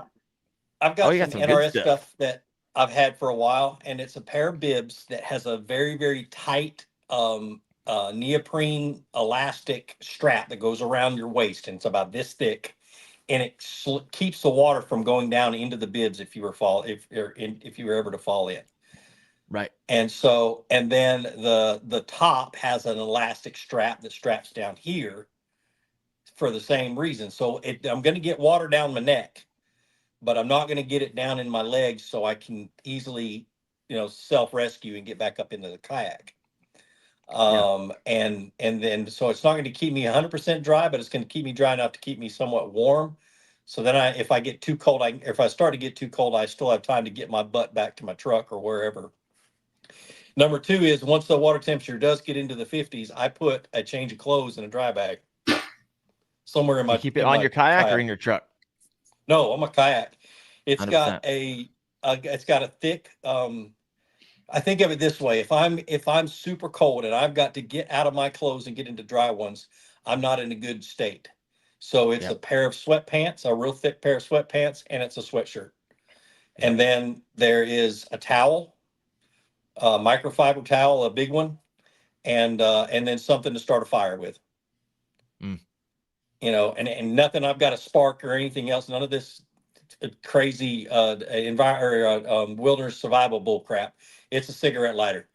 I've got some NRS stuff that I've had for a while, and it's a pair of bibs that has a very, very tight neoprene elastic strap that goes around your waist, and it's about this thick, and it keeps the water from going down into the bibs if you were ever to fall in. Right. And then the top has an elastic strap that straps down here for the same reason. So I'm going to get water down my neck, but I'm not going to get it down in my legs, so I can easily, self-rescue and get back up into the kayak. And then, so it's not going to keep me 100% dry, but it's going to keep me dry enough to keep me somewhat warm. So then if I get too cold, if I start to get too cold, I still have time to get my butt back to my truck or wherever. Number 2 is, once the water temperature does get into the 50s, I put a change of clothes in a dry bag somewhere in my. You keep it on your kayak or in your truck? No, on my kayak. It's 100%. got a thick. I think of it this way: if I'm super cold and I've got to get out of my clothes and get into dry ones, I'm not in a good state. So it's a pair of sweatpants, a real thick pair of sweatpants, and it's a sweatshirt. And then there is a towel. Microfiber towel, a big one, and then something to start a fire with. And nothing. I've got a spark or anything else. None of this crazy wilderness survival bull crap. It's a cigarette lighter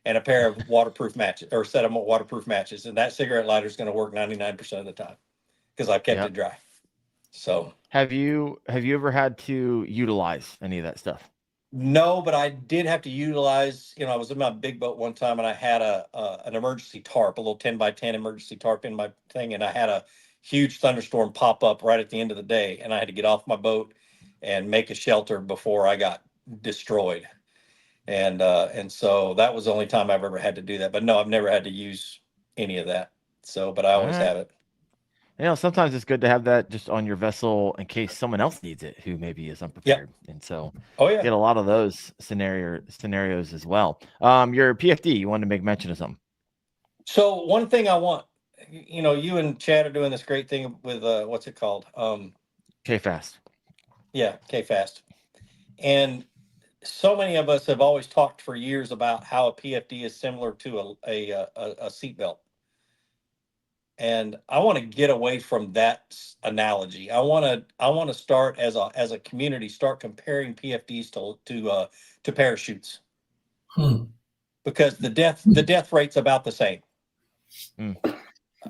and a pair of waterproof matches, or set of waterproof matches, and that cigarette lighter is going to work 99% of the time because I've kept it dry. So, have you ever had to utilize any of that stuff? No, but I did have to utilize, I was in my big boat one time, and I had an emergency tarp, a little 10x10 emergency tarp in my thing, and I had a huge thunderstorm pop up right at the end of the day, and I had to get off my boat and make a shelter before I got destroyed. And so that was the only time I've ever had to do that. But no, I've never had to use any of that. So, but I always have it. Sometimes it's good to have that just on your vessel in case someone else needs it who maybe is unprepared. And so get a lot of those scenarios as well. Your PFD, you wanted to make mention of something. So one thing I want, you and Chad are doing this great thing with what's it called? K-Fast. Yeah, K-Fast. And so many of us have always talked for years about how a PFD is similar to a seatbelt. And I want to get away from that analogy. I want to start as a community, start comparing PFDs to parachutes. Because the death rate's about the same.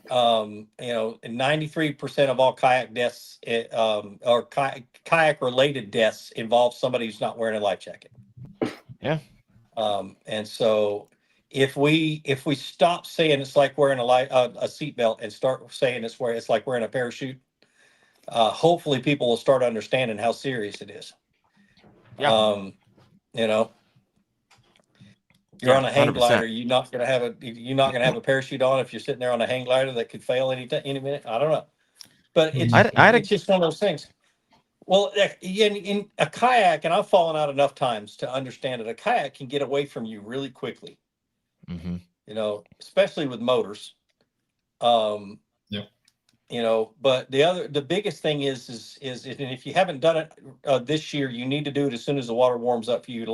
93% of all kayak deaths or kayak related deaths involve somebody who's not wearing a life jacket. Yeah. And so if we stop saying it's like wearing a seatbelt and start saying it's like wearing a parachute, hopefully people will start understanding how serious it is. Yeah. You're on a hang glider. You're not gonna have a parachute on if you're sitting there on a hang glider that could fail any minute. I don't know, but it's just one of those things. Well, in a kayak, and I've fallen out enough times to understand that a kayak can get away from you really quickly. Especially with motors. But the biggest thing is and if you haven't done it this year, you need to do it as soon as the water warms up for you,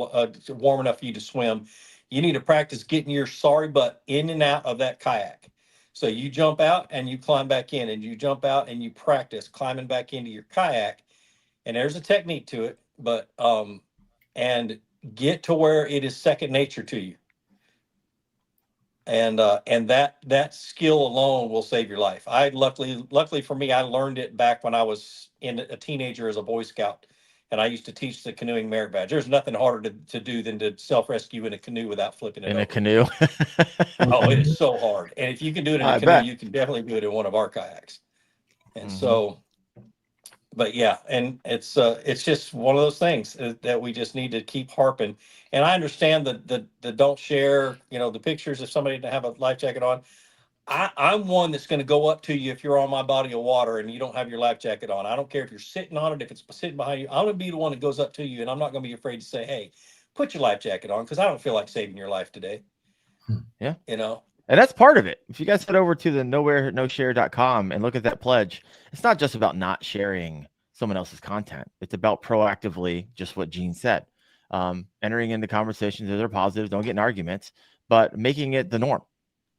warm enough for you to swim. You need to practice getting your sorry butt in and out of that kayak. So you jump out and you climb back in, and you jump out and you practice climbing back into your kayak. And there's a technique to it, but and get to where it is second nature to you. And that skill alone will save your life. Luckily for me, I learned it back when I was a teenager as a Boy Scout, and I used to teach the canoeing merit badge. There's nothing harder to do than to self-rescue in a canoe without flipping it over. In a canoe? Oh, it is so hard. And if you can do it in a canoe, you can definitely do it in one of our kayaks. And so, but yeah, and it's just one of those things that we just need to keep harping. And I understand the don't share, the pictures if somebody didn't have a life jacket on. I'm one that's going to go up to you if you're on my body of water and you don't have your life jacket on. I don't care if you're sitting on it, if it's sitting behind you. I'm going to be the one that goes up to you, and I'm not going to be afraid to say, hey, put your life jacket on, because I don't feel like saving your life today. Yeah. And that's part of it. If you guys head over to the nowhereNoShare.com and look at that pledge, it's not just about not sharing someone else's content. It's about proactively, just what Gene said, entering into conversations that are positive, don't get in arguments, but making it the norm,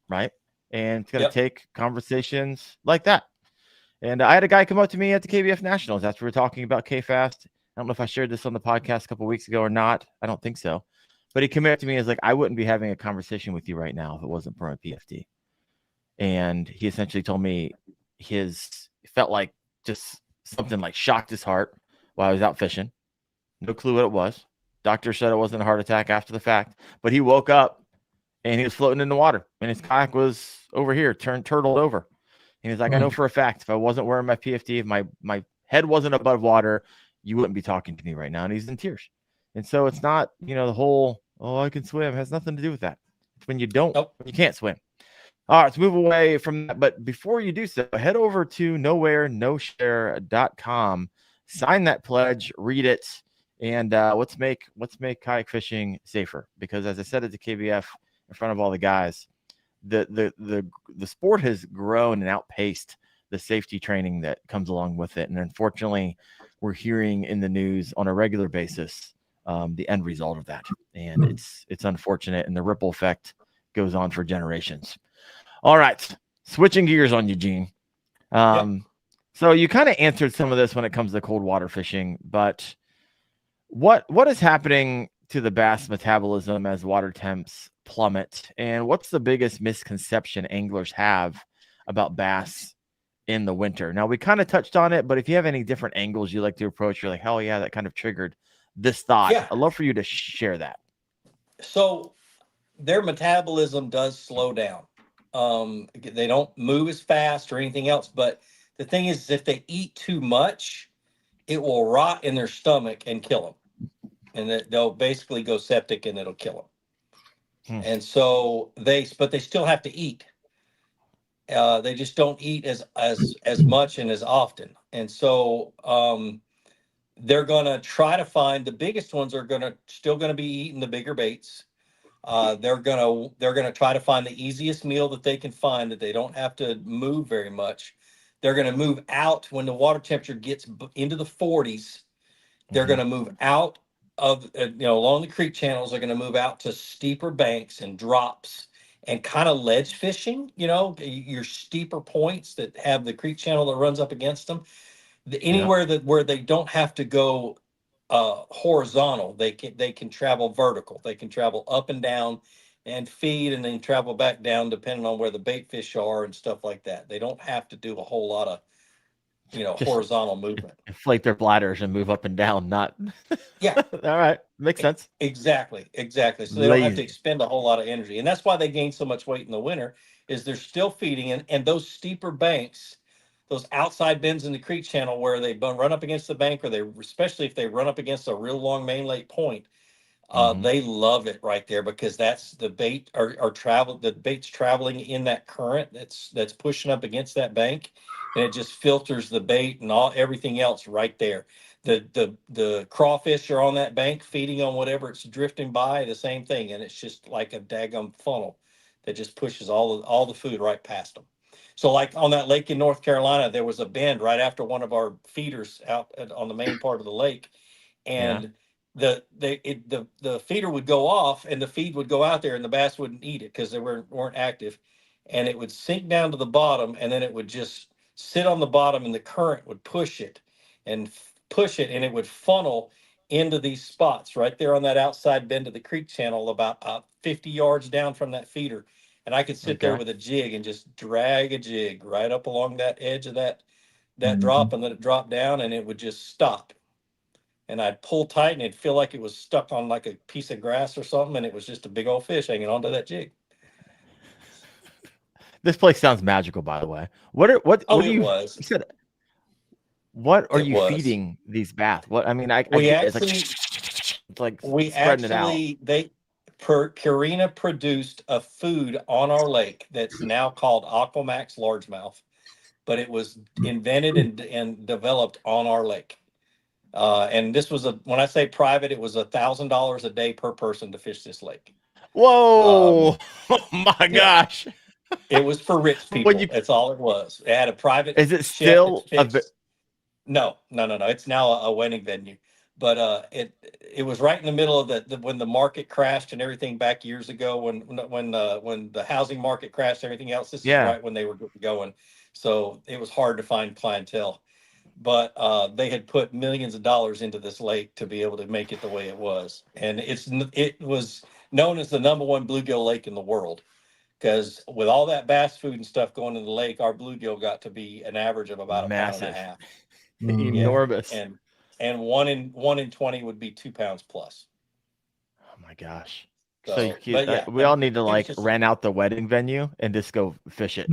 right? And it's going to take conversations like that. And I had a guy come up to me at the KBF Nationals after we were talking about K-Fast. I don't know if I shared this on the podcast a couple of weeks ago or not. I don't think so. But he came up to me and was like, I wouldn't be having a conversation with you right now if it wasn't for my PFD. And he essentially told me felt like just something like shocked his heart while I was out fishing. No clue what it was. Doctor said it wasn't a heart attack after the fact. But he woke up and he was floating in the water, and his kayak was over here, turtled over. And he's like, I know for a fact, if I wasn't wearing my PFD, if my head wasn't above water, you wouldn't be talking to me right now. And he's in tears. And so it's not, the whole, I can swim, it has nothing to do with that. It's when you don't, when you can't swim. All right, let's move away from that. But before you do so, head over to nowhereNoShare.com, sign that pledge, read it, and let's make kayak fishing safer. Because as I said at the KBF, in front of all the guys, the sport has grown and outpaced the safety training that comes along with it. And unfortunately, we're hearing in the news on a regular basis the end result of that. And it's unfortunate. And the ripple effect goes on for generations. All right. Switching gears on Eugene. So you kind of answered some of this when it comes to cold water fishing, but what is happening to the bass metabolism as water temps plummet, and what's the biggest misconception anglers have about bass in the winter? Now, we kind of touched on it, but if you have any different angles you like to approach, you're like, hell yeah, that kind of triggered this thought. I'd love for you to share that. So their metabolism does slow down. They don't move as fast or anything else, but the thing is, if they eat too much, it will rot in their stomach and kill them, and they'll basically go septic and it'll kill them. And so but they still have to eat. They just don't eat as much and as often. And so they're going to try to find the biggest ones are still going to be eating the bigger baits. They're gonna try to find the easiest meal that they can find that they don't have to move very much. They're gonna move out when the water temperature gets into the 40s. They're gonna move out of along the creek channels. They're gonna move out to steeper banks and drops and kind of ledge fishing. Your steeper points that have the creek channel that runs up against them. Anywhere where they don't have to go horizontal, they can travel vertical. They can travel up and down and feed and then travel back down depending on where the bait fish are and stuff like that. They don't have to do a whole lot of Just horizontal movement. inflate their bladders and move up and down, not Yeah. All right, makes sense. Exactly. So they don't have to expend a whole lot of energy, and that's why they gain so much weight in the winter. Is they're still feeding, and those steeper banks, those outside bends in the creek channel where they run up against the bank, or especially if they run up against a real long main lake point, they love it right there because that's the bait the bait's traveling in that current that's pushing up against that bank, and it just filters the bait and everything else right there. The crawfish are on that bank feeding on whatever it's drifting by, the same thing, and it's just like a daggum funnel that just pushes all the food right past them. So like on that lake in North Carolina, there was a bend right after one of our feeders out on the main part of the lake, and the feeder would go off and the feed would go out there and the bass wouldn't eat it because they weren't active, and it would sink down to the bottom and then it would just sit on the bottom and the current would push it and it would funnel into these spots right there on that outside bend of the creek channel about 50 yards down from that feeder. And I could sit there with a jig and just drag a jig right up along that edge of that drop and let it drop down, and it would just stop. And I'd pull tight and it'd feel like it was stuck on like a piece of grass or something, and it was just a big old fish hanging onto that jig. This place sounds magical, by the way. What do you said? What are you feeding these bass? What I mean, it's like spreading it out. Purina produced a food on our lake that's now called Aquamax largemouth, but it was invented and developed on our lake. And this was when I say private, it was $1,000 a day per person to fish this lake. Whoa! Oh my gosh! It was for rich people. That's all it was. It had a private. Is it still No. It's now a wedding venue, but it was right in the middle of when the market crashed and everything back years ago when the housing market crashed and everything else. This is right when they were going, so it was hard to find clientele. But they had put millions of dollars into this lake to be able to make it the way it was, and it was known as the #1 bluegill lake in the world. Because with all that bass food and stuff going in the lake, our bluegill got to be an average of about massive. 1.5 pounds. Enormous. And 1 in 20 would be 2 pounds plus. Oh my gosh. So we all need to rent out the wedding venue and just go fish it.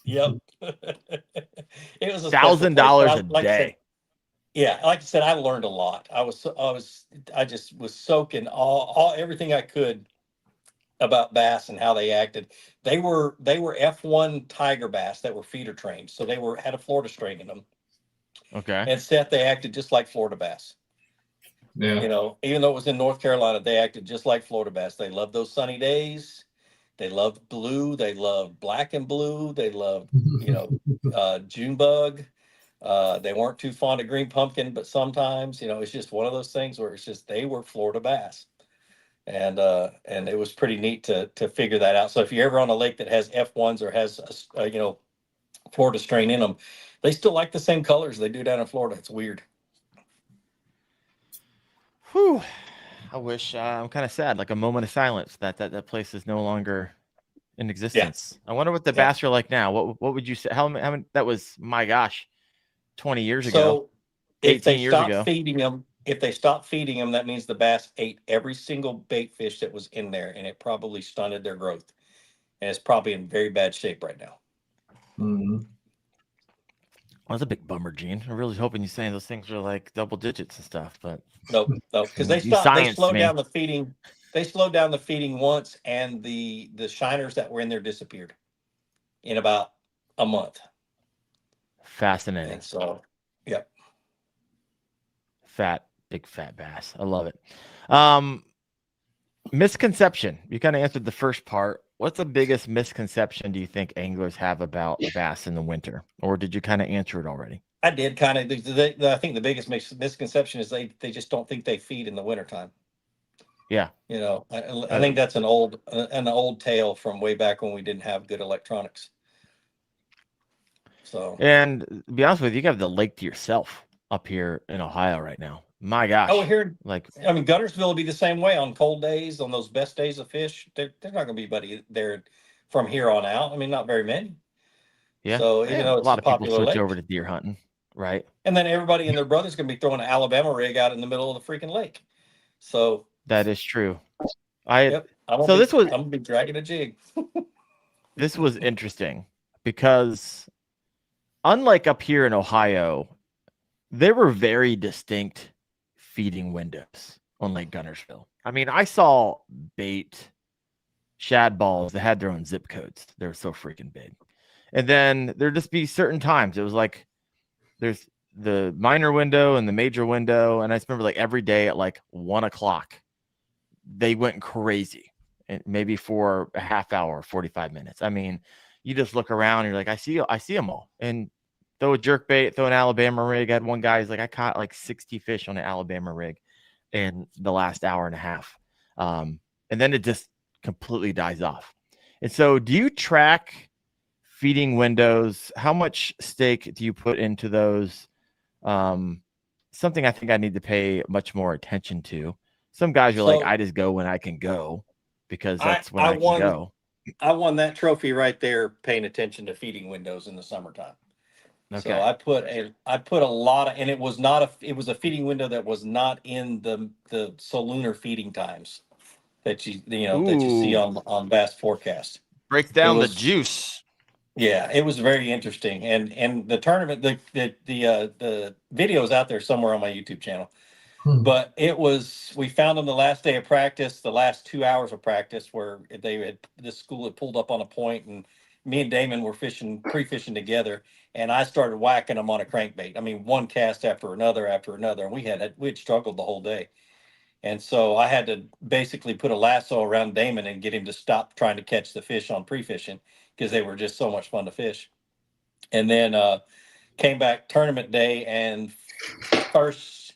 Yep. It was $1,000 a day. Like I said, I learned a lot. I just was soaking everything I could about bass and how they acted. They were F1 tiger bass that were feeder trained, so they had a Florida strain in them. Okay. And Seth, they acted just like Florida bass. Yeah. Even though it was in North Carolina, they acted just like Florida bass. They loved those sunny days. They loved blue. They loved black and blue. They loved June bug. They weren't too fond of green pumpkin, but sometimes it's just one of those things where it's just they were Florida bass. And it was pretty neat to figure that out. So if you're ever on a lake that has F1s or has Florida strain in them, they still like the same colors they do down in Florida. It's weird. Whew. I wish I'm kind of sad, like a moment of silence that place is no longer in existence. I wonder what the bass are like now. What would you say? How many? That was, my gosh, 20 years ago. 18 years ago. If they stop feeding them, that means the bass ate every single bait fish that was in there, and it probably stunted their growth. And it's probably in very bad shape right now. Mm-hmm. Well, that's a big bummer, Gene. I'm really hoping you're saying those things are like double digits and stuff, but nope, because they slowed down the feeding. They slowed down the feeding once, and the shiners that were in there disappeared. in about a month. Fascinating. And so, yep. Big fat bass. I love it. Misconception. You kind of answered the first part. What's the biggest misconception do you think anglers have about bass in the winter? Or did you kind of answer it already? I did kind of. I think the biggest misconception is they just don't think they feed in the wintertime. Yeah. You know, I think that's an old tale from way back when we didn't have good electronics. So, and to be honest with you, you have the lake to yourself up here in Ohio right now. My gosh. Oh, here, like, I mean, Guntersville will be the same way on cold days, on those best days of fish. They're not going to be anybody there from here on out. I mean, not very many. Yeah. So even though it's a lot of people popular switch lake, over to deer hunting, right? and then everybody and their brother's going to be throwing an Alabama rig out in the middle of the freaking lake. So that is true. Yep. I'm gonna be dragging a jig. This was interesting because unlike up here in Ohio, there were very distinct feeding windows on Lake Guntersville. I mean, I saw bait shad balls that had their own zip codes. They were so freaking big. And then there'd just be certain times. It was like there's the minor window and the major window. And I just remember like every day at like 1 o'clock, they went crazy. And maybe for a half hour, 45 minutes. I mean, you just look around and you're like, I see them all. And throw a jerk bait, throw an Alabama rig. I had one guy who's like, I caught like 60 fish on an Alabama rig in the last hour and a half. And then it just completely dies off. And so do you track feeding windows? How much stake do you put into those? Something I think I need to pay much more attention to. Some guys are like, I just go when I can go because that's when I can go. I won that trophy right there paying attention to feeding windows in the summertime. Okay. So I put a lot of, and it was a feeding window that was not in the solunar feeding times that you see on Bass Forecast. Breaks down the juice. Yeah, it was very interesting. And the tournament, the video is out there somewhere on my YouTube channel. But we found on the last day of practice, the last 2 hours of practice, where this school had pulled up on a point, and me and Damon were pre-fishing together, and I started whacking them on a crankbait. I mean, one cast after another, and we had struggled the whole day. And so I had to basically put a lasso around Damon and get him to stop trying to catch the fish on pre-fishing because they were just so much fun to fish. And then came back tournament day, and first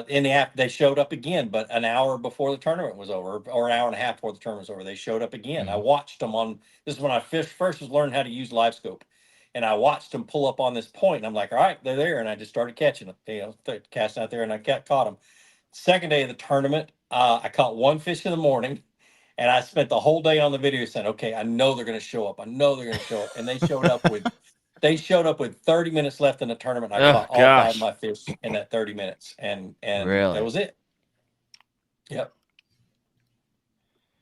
in the app they showed up again, but an hour before the tournament was over, or an hour and a half before the tournament was over, they showed up again. Mm-hmm. I watched them this is when I first was learning how to use live scope, and I watched them pull up on this point, and I'm like, all right, they're there, and I just started catching them, casting out there, and I caught them. Second day of the tournament, I caught one fish in the morning, and I spent the whole day on the video saying, okay, I know they're going to show up. And they showed up with 30 minutes left in the tournament. I caught all 5 of my fish in that 30 minutes, and really? That was it. Yep.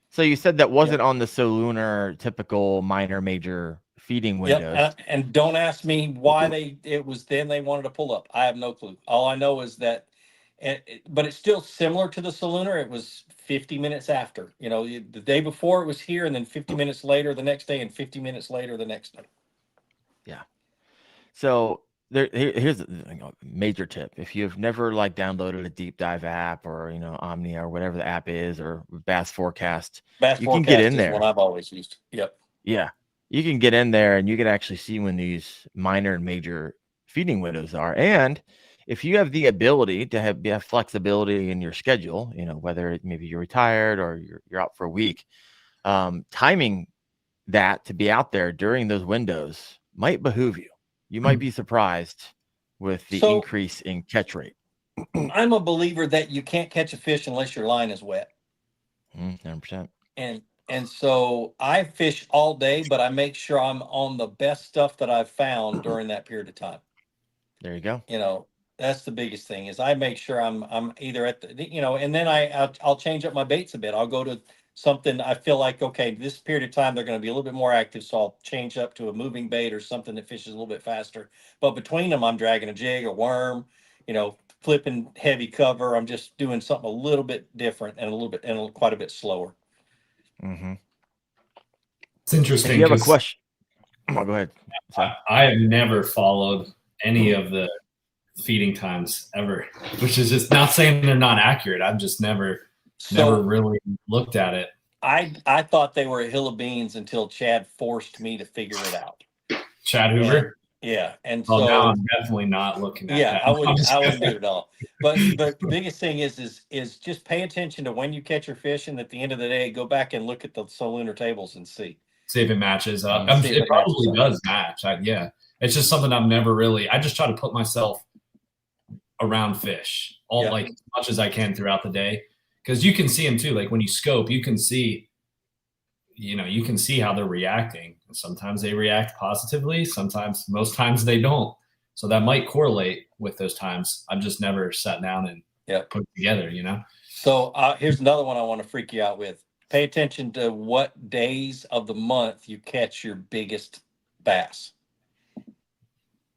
So you said that wasn't on the solunar typical minor major feeding windows. Yep. And don't ask me why it was then they wanted to pull up. I have no clue. All I know is that, but it's still similar to the solunar. It was 50 minutes after. The day before it was here, and then 50 minutes later the next day, and 50 minutes later the next day. Yeah. So here's a major tip. If you've never downloaded a deep dive app or Omnia or whatever the app is, or Bass Forecast, you can get in there. What I've always used. Yep. Yeah. You can get in there and you can actually see when these minor and major feeding windows are. And if you have the ability to have flexibility in your schedule, whether maybe you're retired or you're out for a week, timing that to be out there during those windows might behoove you. You might be surprised with the increase in catch rate. I'm a believer that you can't catch a fish unless your line is wet. 100%. And so I fish all day, but I make sure I'm on the best stuff that I've found during that period of time. There you go. That's the biggest thing is I make sure I'm either at the, and then I'll change up my baits a bit. I'll go to something I feel like, okay, this period of time, they're going to be a little bit more active. So I'll change up to a moving bait or something that fishes a little bit faster. But between them, I'm dragging a jig, a worm, flipping heavy cover. I'm just doing something a little bit different and quite a bit slower. Mm-hmm. It's interesting. If you have a question. Oh, go ahead. I have never followed any of the feeding times ever, which is just not saying they're not accurate. I've just never really looked at it. I thought they were a hill of beans until Chad forced me to figure it out. Chad Hoover? And so now I'm definitely not looking at that. I wouldn't do it at all. But the biggest thing is just pay attention to when you catch your fish, and at the end of the day, go back and look at the lunar tables and see if it matches up. It probably does match. It's just something I've never really. I just try to put myself around fish like as much as I can throughout the day, because you can see them too. Like when you scope, you can see how they're reacting. Sometimes they react positively. Most times they don't. So that might correlate with those times. I've just never sat down and put it together, So here's another one I want to freak you out with. Pay attention to what days of the month you catch your biggest bass.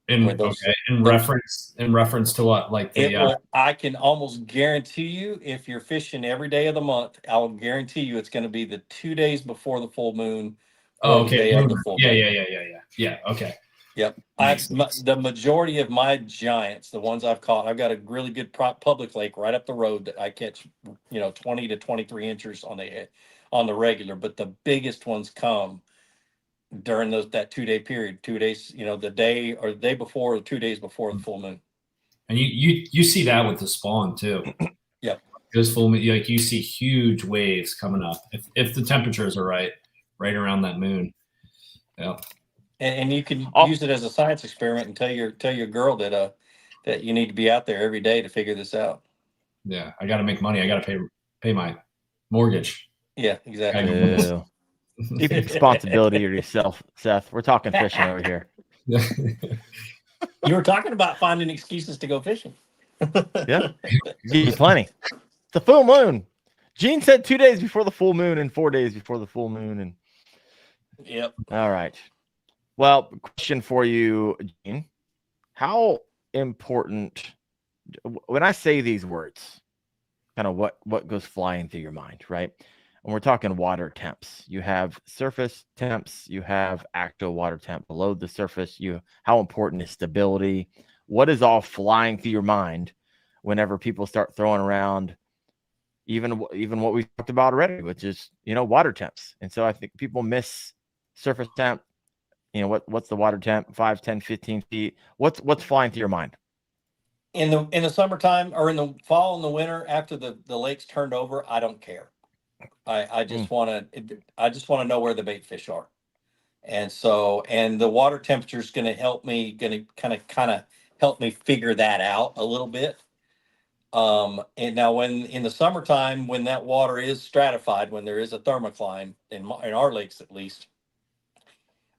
In reference to what? Like I can almost guarantee you, if you're fishing every day of the month, I'll guarantee you it's going to be the 2 days before the full moon. Oh, okay. The day of the full moon. Yeah. Okay. Yep. The majority of my giants, the ones I've caught, I've got a really good public lake right up the road that I catch, 20 to 23 inches on the regular, but the biggest ones come during that 2 day period, 2 days, the day or the day before or 2 days before the full moon. And you see that with the spawn too. Yep. Because full moon, like you see huge waves coming up if the temperatures are right around that moon. Yeah. And you can use it as a science experiment and tell your girl that you need to be out there every day to figure this out. Yeah, I got to make money. I got to pay my mortgage. Yeah, exactly. Keep responsibility to yourself, Seth. We're talking fishing over here. You were talking about finding excuses to go fishing. Yeah, give you plenty. It's the full moon. Gene said 2 days before the full moon and 4 days before the full moon. And yep. All right. Well, question for you, Gene. How important, when I say these words, kind of what goes flying through your mind, right? And we're talking water temps. You have surface temps, you have actual water temp below the surface. How important is stability? What is all flying through your mind whenever people start throwing around even what we talked about already, which is, water temps. And so I think people miss surface temp. What's the water temp? 5, 10, 15 feet. What's flying through your mind? In the summertime or in the fall and the winter, after the lake's turned over, I don't care. I just want to know where the bait fish are. And so, and the water temperature is going to kind of help me figure that out a little bit. And now when in the summertime, when that water is stratified, when there is a thermocline in our lakes, at least,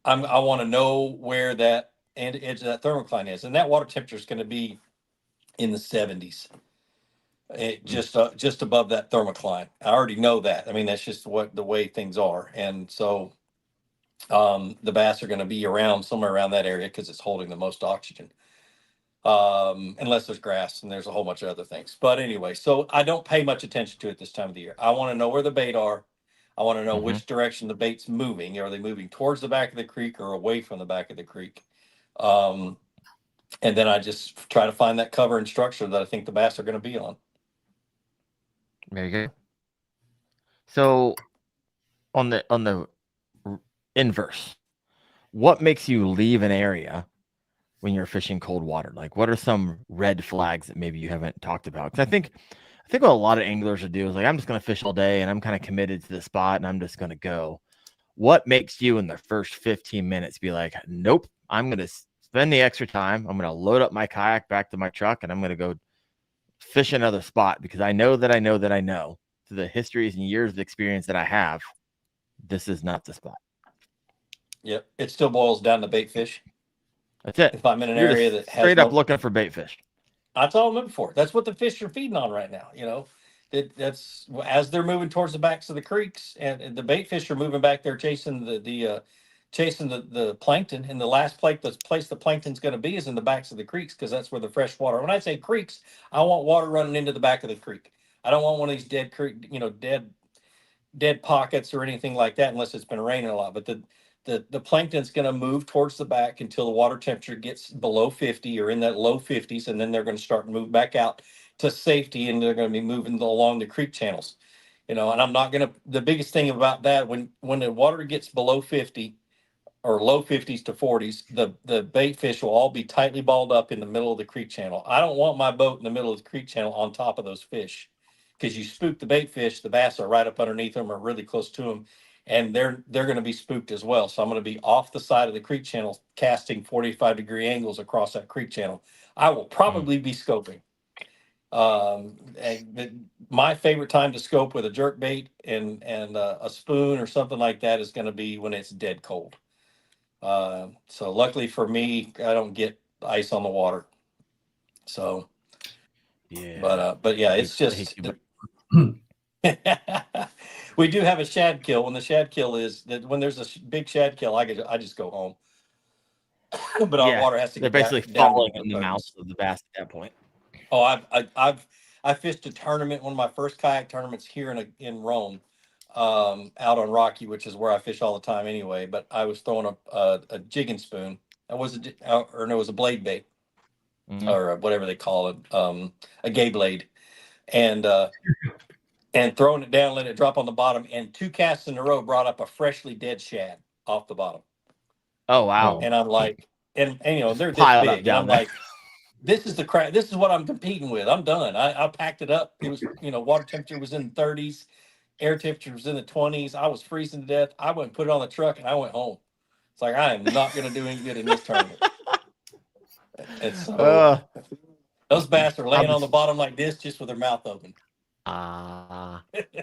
I want to know where that edge of that thermocline is. And that water temperature is going to be in the 70s. Just above that thermocline. I already know that. I mean, that's just the way things are. And so the bass are going to be somewhere around that area because it's holding the most oxygen. Unless there's grass and there's a whole bunch of other things. But anyway, so I don't pay much attention to it this time of the year. I want to know where the bait are. I want to know which direction the bait's moving. Are they moving towards the back of the creek or away from the back of the creek? And then I just try to find that cover and structure that I think the bass are going to be on. There you go. So on the inverse, what makes you leave an area when you're fishing cold water? Like, what are some red flags that maybe you haven't talked about? Because I think what a lot of anglers would do is like, I'm just going to fish all day and I'm kind of committed to the spot and I'm just going to go. What makes you in the first 15 minutes be like, nope, I'm going to spend the extra time. I'm going to load up my kayak back to my truck and I'm going to go fish another spot because I know through the histories and years of experience that I have, this is not the spot. Yep. It still boils down to bait fish. That's it. If I'm in an area that has straight up looking for bait fish. That's all I'm looking for. That's what the fish are feeding on right now. That's as they're moving towards the backs of the creeks and the bait fish are moving back there chasing the plankton. And the last place the plankton's going to be is in the backs of the creeks because that's where the fresh water. When I say creeks, I want water running into the back of the creek. I don't want one of these dead creek, dead pockets or anything like that unless it's been raining a lot. But the plankton's going to move towards the back until the water temperature gets below 50 or in that low 50s, and then they're going to start to move back out to safety, and they're going to be moving along the creek channels. And I'm not going to, the biggest thing about that, when the water gets below 50 or low 50s to 40s, the bait fish will all be tightly balled up in the middle of the creek channel. I don't want my boat in the middle of the creek channel on top of those fish, because you spook the bait fish, the bass are right up underneath them or really close to them, and they're going to be spooked as well. So I'm going to be off the side of the creek channel, casting 45-degree angles across that creek channel. I will probably be scoping. My favorite time to scope with a jerk bait and a spoon or something like that is going to be when it's dead cold. So luckily for me, I don't get ice on the water. So, Yeah, but yeah, it's just, we do have a shad kill. When the shad kill is that when there's a big shad kill, I just go home. But our water has to they're get basically down falling to in the mouth of the bass at that point. Oh, I fished a tournament, one of my first kayak tournaments here in Rome, out on Rocky, which is where I fish all the time anyway. But I was throwing a jigging spoon. It was it was a blade bait, or whatever they call it, a gay blade, and throwing it down, letting it drop on the bottom, and 2 casts in a row brought up a freshly dead shad off the bottom. Oh wow! And I'm like, and they're this Piled big, up down and I'm there. like, this is the crap. This is what I'm competing with. I'm done. I packed it up. It was, water temperature was in the 30s, air temperature was in the 20s. I was freezing to death. I went and put it on the truck and I went home. It's like, I am not going to do any good in this tournament. And so those bass are laying on the bottom like this, just with their mouth open.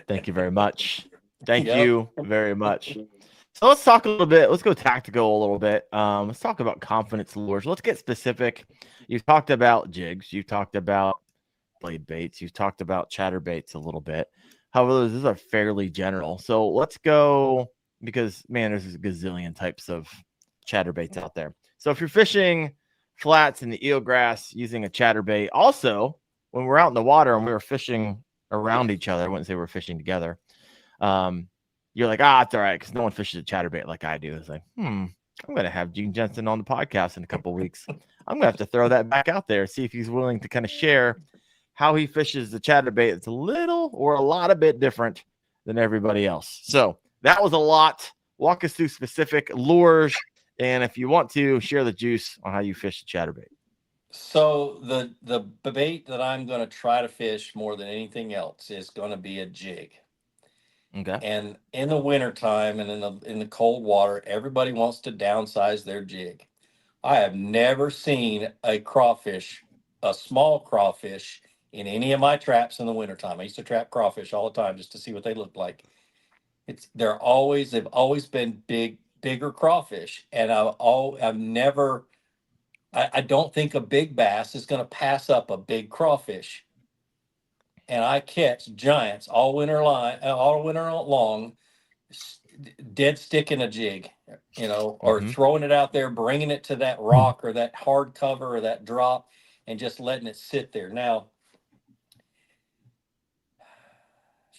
Thank you very much. Thank you very much. So let's talk a little bit. Let's go tactical a little bit. Let's talk about confidence lures. Let's get specific. You've talked about jigs. You've talked about blade baits. You've talked about chatterbaits a little bit. However, those are fairly general. So let's go, because, man, there's a gazillion types of chatterbaits out there. So if you're fishing flats in the eelgrass using a chatterbait, also, when we're out in the water and we were fishing around each other, I wouldn't say we're fishing together, you're like, it's all right, because no one fishes a chatterbait like I do. It's like, I'm going to have Gene Jensen on the podcast in a couple of weeks. I'm going to have to throw that back out there, see if he's willing to kind of share how he fishes the chatterbait. It's a little or a lot a bit different than everybody else. So that was a lot. Walk us through specific lures, and if you want to, share the juice on how you fish the chatterbait. So the bait that I'm going to try to fish more than anything else is going to be a jig. Okay. And in the wintertime and in the cold water, everybody wants to downsize their jig. I have never seen a small crawfish in any of my traps in the wintertime. I used to trap crawfish all the time just to see what they look like. They've always been bigger crawfish. And I don't think a big bass is going to pass up a big crawfish. And I catch giants all winter long, dead stick in a jig, or throwing it out there, bringing it to that rock or that hard cover or that drop, and just letting it sit there. Now,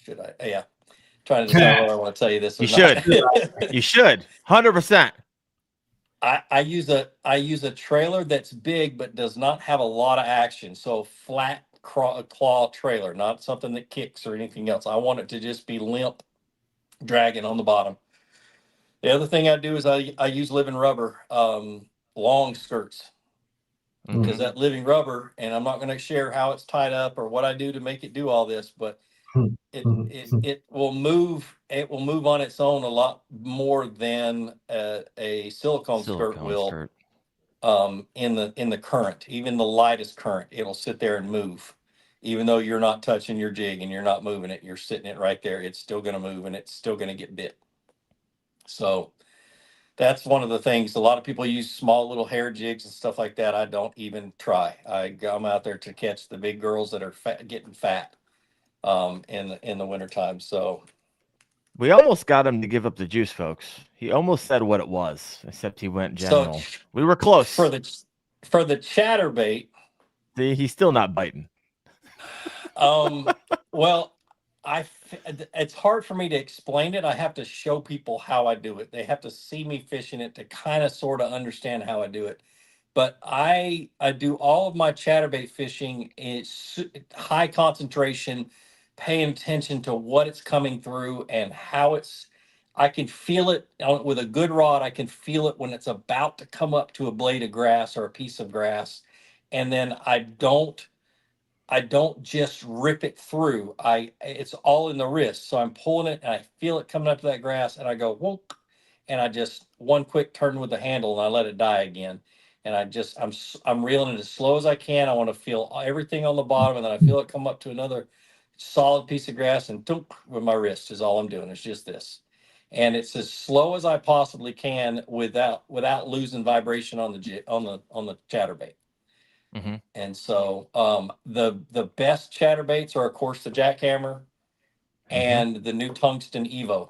should I? Yeah, trying to decide whether I want to tell you this. You should. You should. 100%. I use a trailer that's big but does not have a lot of action. So flat claw trailer, not something that kicks or anything else. I want it to just be limp, dragging on the bottom. The other thing I do is I use living rubber, long skirts, because that living rubber, and I'm not going to share how it's tied up or what I do to make it do all this, but it will move. It will move on its own a lot more than a silicone skirt will. In the current, even the lightest current, it'll sit there and move. Even though you're not touching your jig and you're not moving it, you're sitting it right there. It's still going to move and it's still going to get bit. So that's one of the things. A lot of people use small little hair jigs and stuff like that. I don't even try. I'm out there to catch the big girls that are getting fat in the wintertime. So we almost got him to give up the juice, folks. He almost said what it was, except he went general. So we were close. For the chatterbait. See, he's still not biting. Well, it's hard for me to explain it. I have to show people how I do it. They have to see me fishing it to kind of sort of understand how I do it. But I do all of my chatterbait fishing in high concentration, paying attention to what it's coming through and how it's. I can feel it with a good rod. I can feel it when it's about to come up to a blade of grass or a piece of grass, and then I don't just rip it through. It's all in the wrist. So I'm pulling it and I feel it coming up to that grass and I go, whoop, and I just one quick turn with the handle and I let it die again. And I'm reeling it as slow as I can. I want to feel everything on the bottom and then I feel it come up to another solid piece of grass and dunk with my wrist is all I'm doing. It's just this. And it's as slow as I possibly can without losing vibration on the chatterbait. Mm-hmm. And so the best chatterbaits are of course the jackhammer and the new tungsten Evo.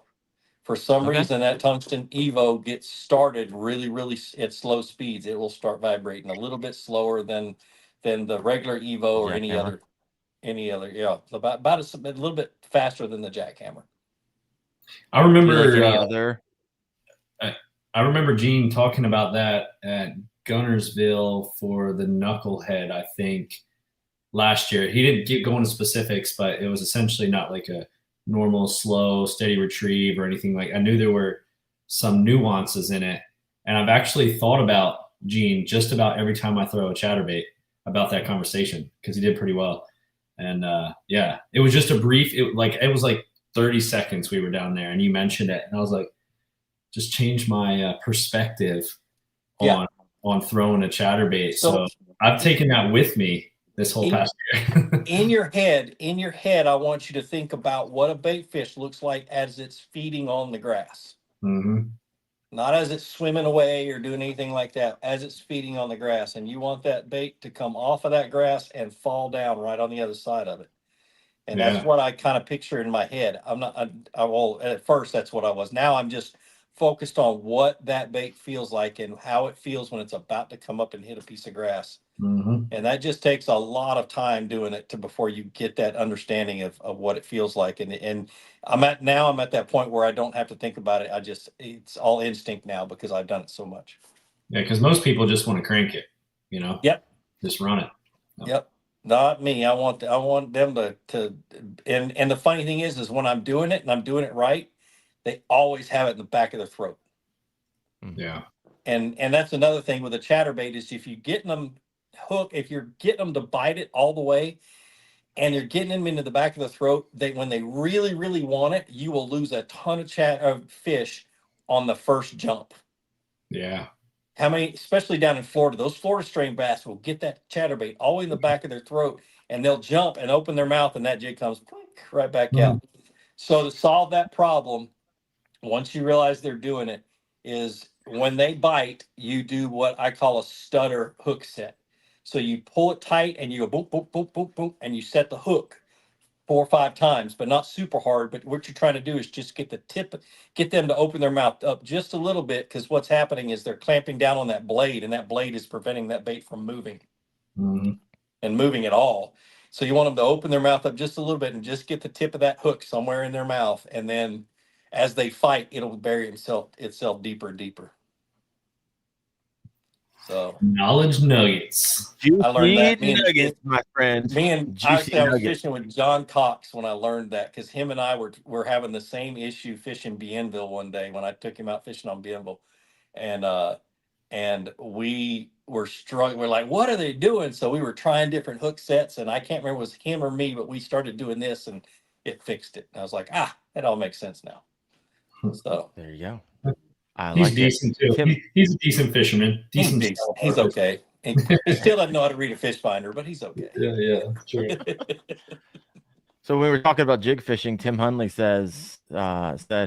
For some reason that tungsten Evo gets started really at slow speeds. It will start vibrating a little bit slower than the regular Evo or any other yeah, about a little bit faster than the jackhammer. I remember any other. I remember Gene talking about that at Guntersville for the knucklehead, I think, last year. He didn't go into specifics, but it was essentially not like a normal, slow, steady retrieve or anything like. I knew there were some nuances in it. And I've actually thought about Gene just about every time I throw a chatterbait about that conversation because he did pretty well. And yeah, it was just a brief, it was like 30 seconds we were down there and you mentioned it. And I was like, just change my perspective on throwing a chatterbait. So I've taken that with me this whole past year. in your head, I want you to think about what a bait fish looks like as it's feeding on the grass. Mm-hmm. Not as it's swimming away or doing anything like that, as it's feeding on the grass. And you want that bait to come off of that grass and fall down right on the other side of it. And that's what I kind of picture in my head. Well, at first that's what I was. Now I'm just focused on what that bait feels like and how it feels when it's about to come up and hit a piece of grass. Mm-hmm. And that just takes a lot of time doing it before you get that understanding of what it feels like. And I'm at that point where I don't have to think about it. It's all instinct now because I've done it so much. Yeah, because most people just want to crank it, you know? Yep. Just run it. Yep. Not me. I want them to and the funny thing is when I'm doing it and I'm doing it right, they always have it in the back of their throat. Yeah. And that's another thing with a chatterbait is if you're getting them to bite it all the way and you're getting them into the back of the throat, when they really, really want it, you will lose a ton of fish on the first jump. Yeah. How many, especially down in Florida, those Florida strain bass will get that chatterbait all the way in the back of their throat and they'll jump and open their mouth and that jig comes right back out. So to solve that problem, once you realize they're doing it, is when they bite, you do what I call a stutter hook set. So you pull it tight and you go boom, boom, boom, boom, boom, and you set the hook 4 or 5 times, but not super hard. But what you're trying to do is just get them to open their mouth up just a little bit, because what's happening is they're clamping down on that blade, and that blade is preventing that bait from moving and moving at all. So you want them to open their mouth up just a little bit and just get the tip of that hook somewhere in their mouth, and then as they fight, it'll bury itself deeper and deeper. So knowledge nuggets. I learned that. Nuggets, my friend. I was fishing with John Cox when I learned that, because him and I were having the same issue fishing Bienville one day when I took him out fishing on Bienville, and we were struggling. We're like, what are they doing? So we were trying different hook sets, and I can't remember if it was him or me, but we started doing this, and it fixed it. And I was like, it all makes sense now. So there you go. He's decent too. He's a decent fisherman. He's okay. He still doesn't know how to read a fish finder, but he's okay. Yeah, sure. So when we were talking about jig fishing, Tim Hunley said,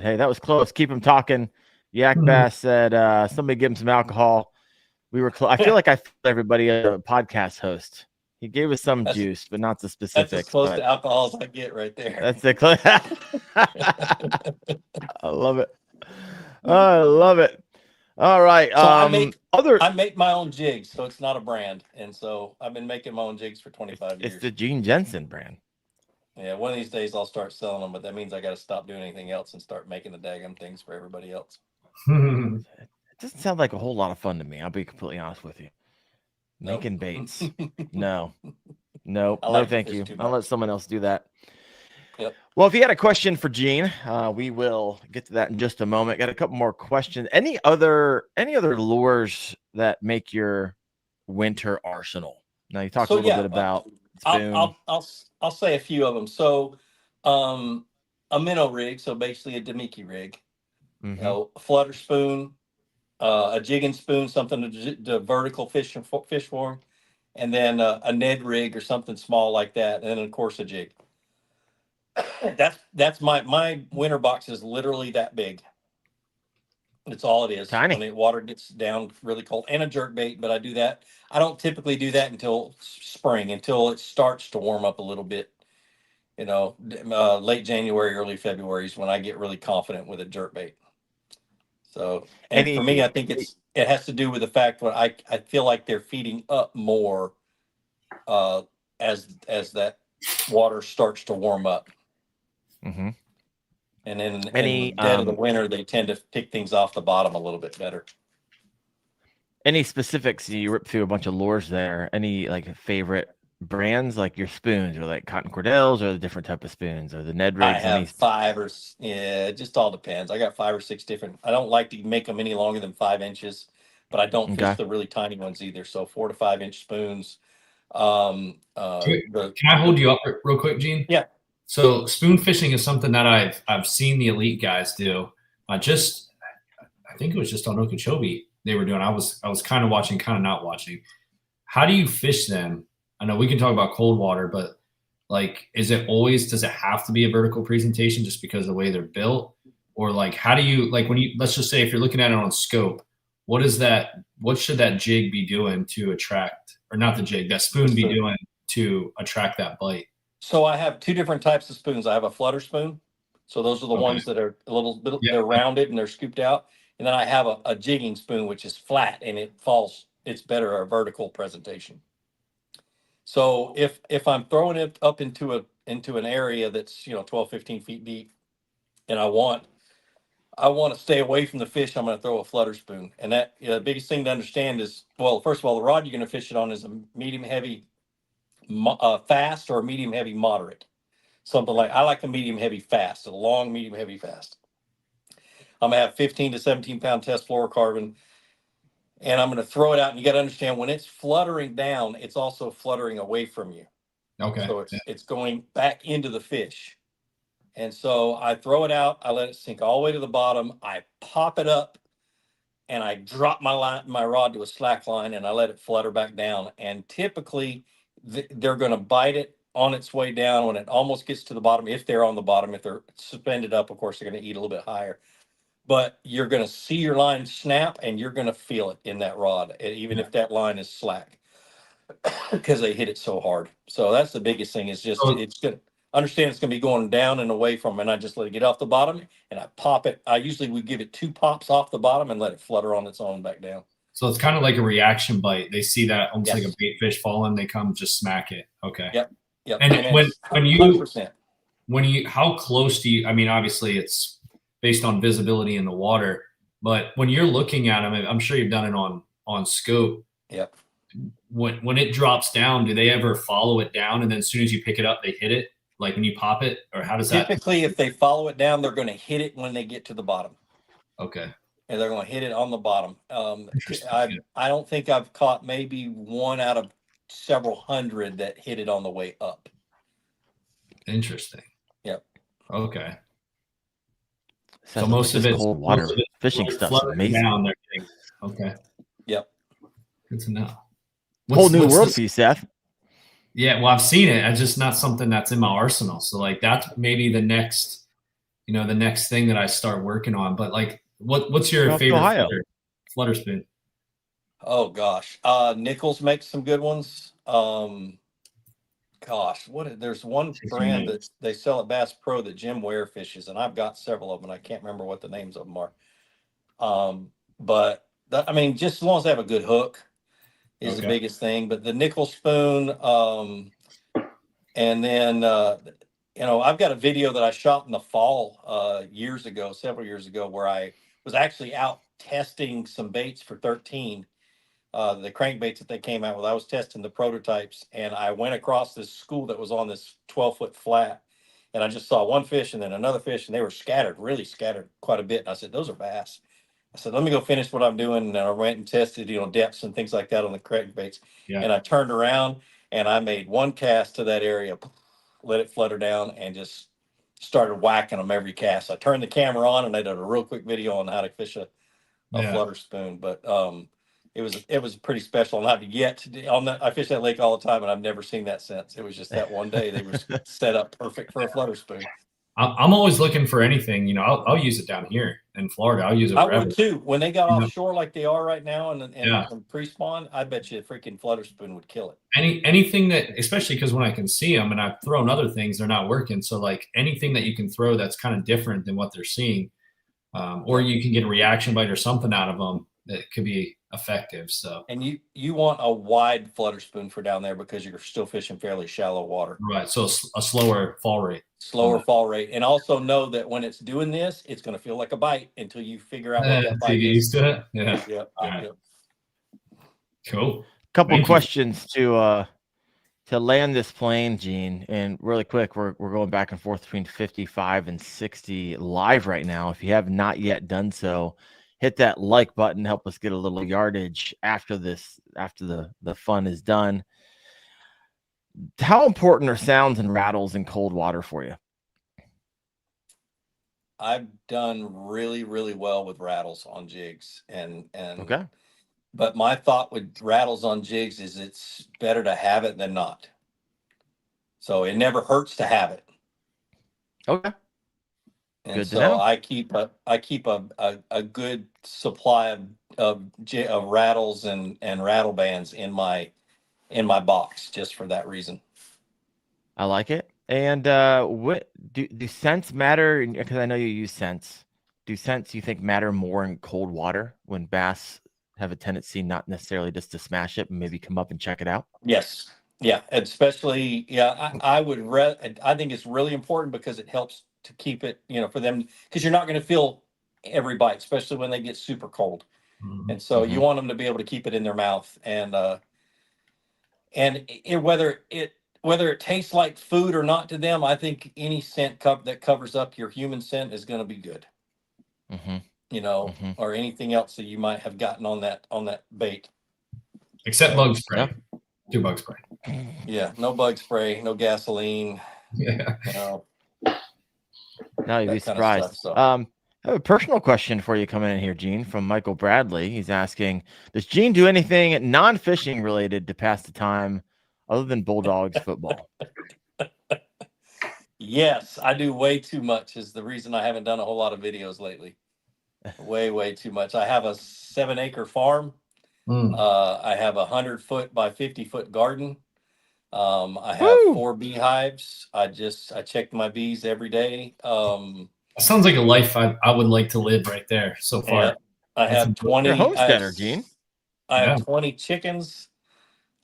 "Hey, that was close. Keep him talking." Yak Bass said, "Somebody give him some alcohol." We were close. I feel like I feel everybody a podcast host. He gave us some juice, but not the specifics. That's as close to alcohol as I get right there. That's the close. I love it. I love it. All right. So I make my own jigs, so it's not a brand, and so I've been making my own jigs for 25 years. It's the Gene Jensen brand. Yeah, one of these days I'll start selling them, but that means I got to stop doing anything else and start making the daggum things for everybody else. It doesn't sound like a whole lot of fun to me. I'll be completely honest with you. Nope. Making baits. No. Nope. I No, like to thank fish you. too I'll much. let someone else do that. Yep. Well, if you had a question for Gene, we will get to that in just a moment. Got a couple more questions. Any other lures that make your winter arsenal? Now you talked a So little yeah, bit about I'll spoon. I'll I'll I'll say a few of them. So, a minnow rig, so basically a Demiki rig. You Mm-hmm. know, a flutter spoon, a jigging spoon, something to vertical fish for, and then a Ned rig or something small like that, and then of course a jig. That's my winter box is literally that big. It's all it is when Tiny. the water gets down really cold, and a jerk bait. But I do that. I don't typically do that until spring, until it starts to warm up a little bit. You know, late January, early February is when I get really confident with a jerk bait. So, and for me, I think it has to do with the fact that I feel like they're feeding up more as that water starts to warm up. Mm-hmm. And then in the dead of the winter, they tend to pick things off the bottom a little bit better. Any specifics? You ripped through a bunch of lures there. Any like favorite brands, like your spoons, or like Cotton Cordels, or the different type of spoons, or the Ned rigs? I have it just all depends. I got 5 or 6 different. I don't like to make them any longer than 5 inches, but I don't fish the really tiny ones either. So 4 to 5 inch spoons. Can I hold you up real quick, Gene? Yeah. So spoon fishing is something that I've seen the elite guys do. I think it was just on Okeechobee they were doing. I was kind of watching, kind of not watching. How do you fish them? I know we can talk about cold water, but like, does it have to be a vertical presentation just because of the way they're built? Or like, how do you, like, let's just say if you're looking at it on scope, what should that jig be doing to attract, or not the jig, that spoon be doing to attract that bite? So I have 2 different types of spoons. I have a flutter spoon. So those are the ones that are a little bit, they're rounded and they're scooped out. And then I have a jigging spoon, which is flat and it's better a vertical presentation. So if I'm throwing it up into an area that's 12, 15 feet deep, and I want to stay away from the fish, I'm going to throw a flutter spoon. And that the biggest thing to understand is, well, first of all, the rod you're going to fish it on is a medium heavy fast or a medium heavy moderate. Something like, I like a medium heavy fast, a long medium heavy fast. I'm gonna have 15 to 17 pound test fluorocarbon, and I'm gonna throw it out. And you got to understand, when it's fluttering down, it's also fluttering away from you. Okay. So it's going back into the fish. And so I throw it out, I let it sink all the way to the bottom, I pop it up, and I drop my rod to a slack line, and I let it flutter back down. And typically they're going to bite it on its way down when it almost gets to the bottom. If they're on the bottom, if they're suspended up, of course, they're going to eat a little bit higher. But you're going to see your line snap, and you're going to feel it in that rod, even if that line is slack, because they hit it so hard. So that's the biggest thing, is just it's going to understand it's going to be going down and away from, and I just let it get off the bottom, and I pop it. I usually would give it 2 pops off the bottom and let it flutter on its own back down. So it's kind of like a reaction bite. They see that almost like a bait fish falling, they come just smack it. Okay. Yep. And when you how close do you, I mean, obviously it's based on visibility in the water, but when you're looking at them, I'm sure you've done it on scope. Yep. When it drops down, do they ever follow it down, and then as soon as you pick it up, they hit it? Like when you pop it, or how does that? Typically, if they follow it down, they're going to hit it when they get to the bottom. Okay. And they're going to hit it on the bottom. I don't think I've caught maybe 1 out of several hundred that hit it on the way up. Interesting. Yep. Okay. So most of it's cold water fishing stuff. Amazing. Down there. Okay. Yep. Good to know. Whole new world for you, Seth. Yeah, well, I've seen it. It's just not something that's in my arsenal. So like that's maybe the next thing that I start working on. But like, what's your favorite flutter spoon? Oh gosh, Nichols makes some good ones. There's one brand that they sell at Bass Pro that Jim Ware fishes, and I've got several of them, and I can't remember what the names of them are. But just as long as they have a good hook is the biggest thing. But the nickel spoon, and then I've got a video that I shot in the fall several years ago, where I was actually out testing some baits for 13, the crankbaits that they came out with. I was testing the prototypes, and I went across this school that was on this 12-foot flat, and I just saw one fish and then another fish, and they were really scattered quite a bit. And I said, those are bass. I said, let me go finish what I'm doing. And I went and tested, depths and things like that on the crankbaits. Yeah. And I turned around and I made one cast to that area, let it flutter down, and just started whacking them every cast. I turned the camera on and I did a real quick video on how to fish a flutter spoon. But it was pretty special. And I've yet to do I fish that lake all the time, and I've never seen that since. It was just that one day they were set up perfect for a flutter spoon. I'm always looking for anything. I'll use it down here in Florida. I'll use it. I would too. When they got offshore like they are right now and pre-spawn, I bet you a freaking flutter spoon would kill it. Anything that, especially because when I can see them and I've thrown other things, they're not working. So like anything that you can throw that's kind of different than what they're seeing, or you can get a reaction bite or something out of them that could be effective. So, and you want a wide flutter spoon for down there because you're still fishing fairly shallow water. Right. So a slower fall rate. Fall rate. And also know that when it's doing this, it's going to feel like a bite until you figure out what that bite is. You get used to it. Yeah. Yep. Right. Yep. Cool. Couple questions to land this plane, Gene, and really quick, we're going back and forth between 55 and 60 live right now. If you have not yet done so, hit that like button, help us get a little yardage after the fun is done. How important are sounds and rattles in cold water for you? I've done really, really well with rattles on jigs, and okay. But my thought with rattles on jigs is it's better to have it than not. So it never hurts to have it. Okay. And good so I keep a good supply of rattles and rattle bands in my box just for that reason. I like it. And what do scents matter? Because I know you use scents. Do scents you think matter more in cold water when bass have a tendency not necessarily just to smash it, but maybe come up and check it out? Yes. Yeah. Especially, I think it's really important because it helps to keep it, for them, because you're not going to feel every bite, especially when they get super cold. Mm-hmm. And so you want them to be able to keep it in their mouth, and whether it tastes like food or not to them, I think any scent that covers up your human scent is going to be good. Mm-hmm. Or anything else that you might have gotten on that bait. Except bug spray. Yeah. Do bug spray. Yeah, no bug spray, no gasoline. Yeah. No, you'd be surprised. Stuff, so. I have a personal question for you coming in here, Gene, from Michael Bradley. He's asking, does Gene do anything non-fishing related to pass the time other than Bulldogs football? Yes, I do way too much is the reason I haven't done a whole lot of videos lately. Way too much. I have a 7-acre farm. I have a 100-foot by 50-foot garden. I have 4 beehives. I check my bees every day. That sounds like a life I would like to live right there so far. Yeah, I have 20. You're a homesteader, Gene. I have 20 chickens.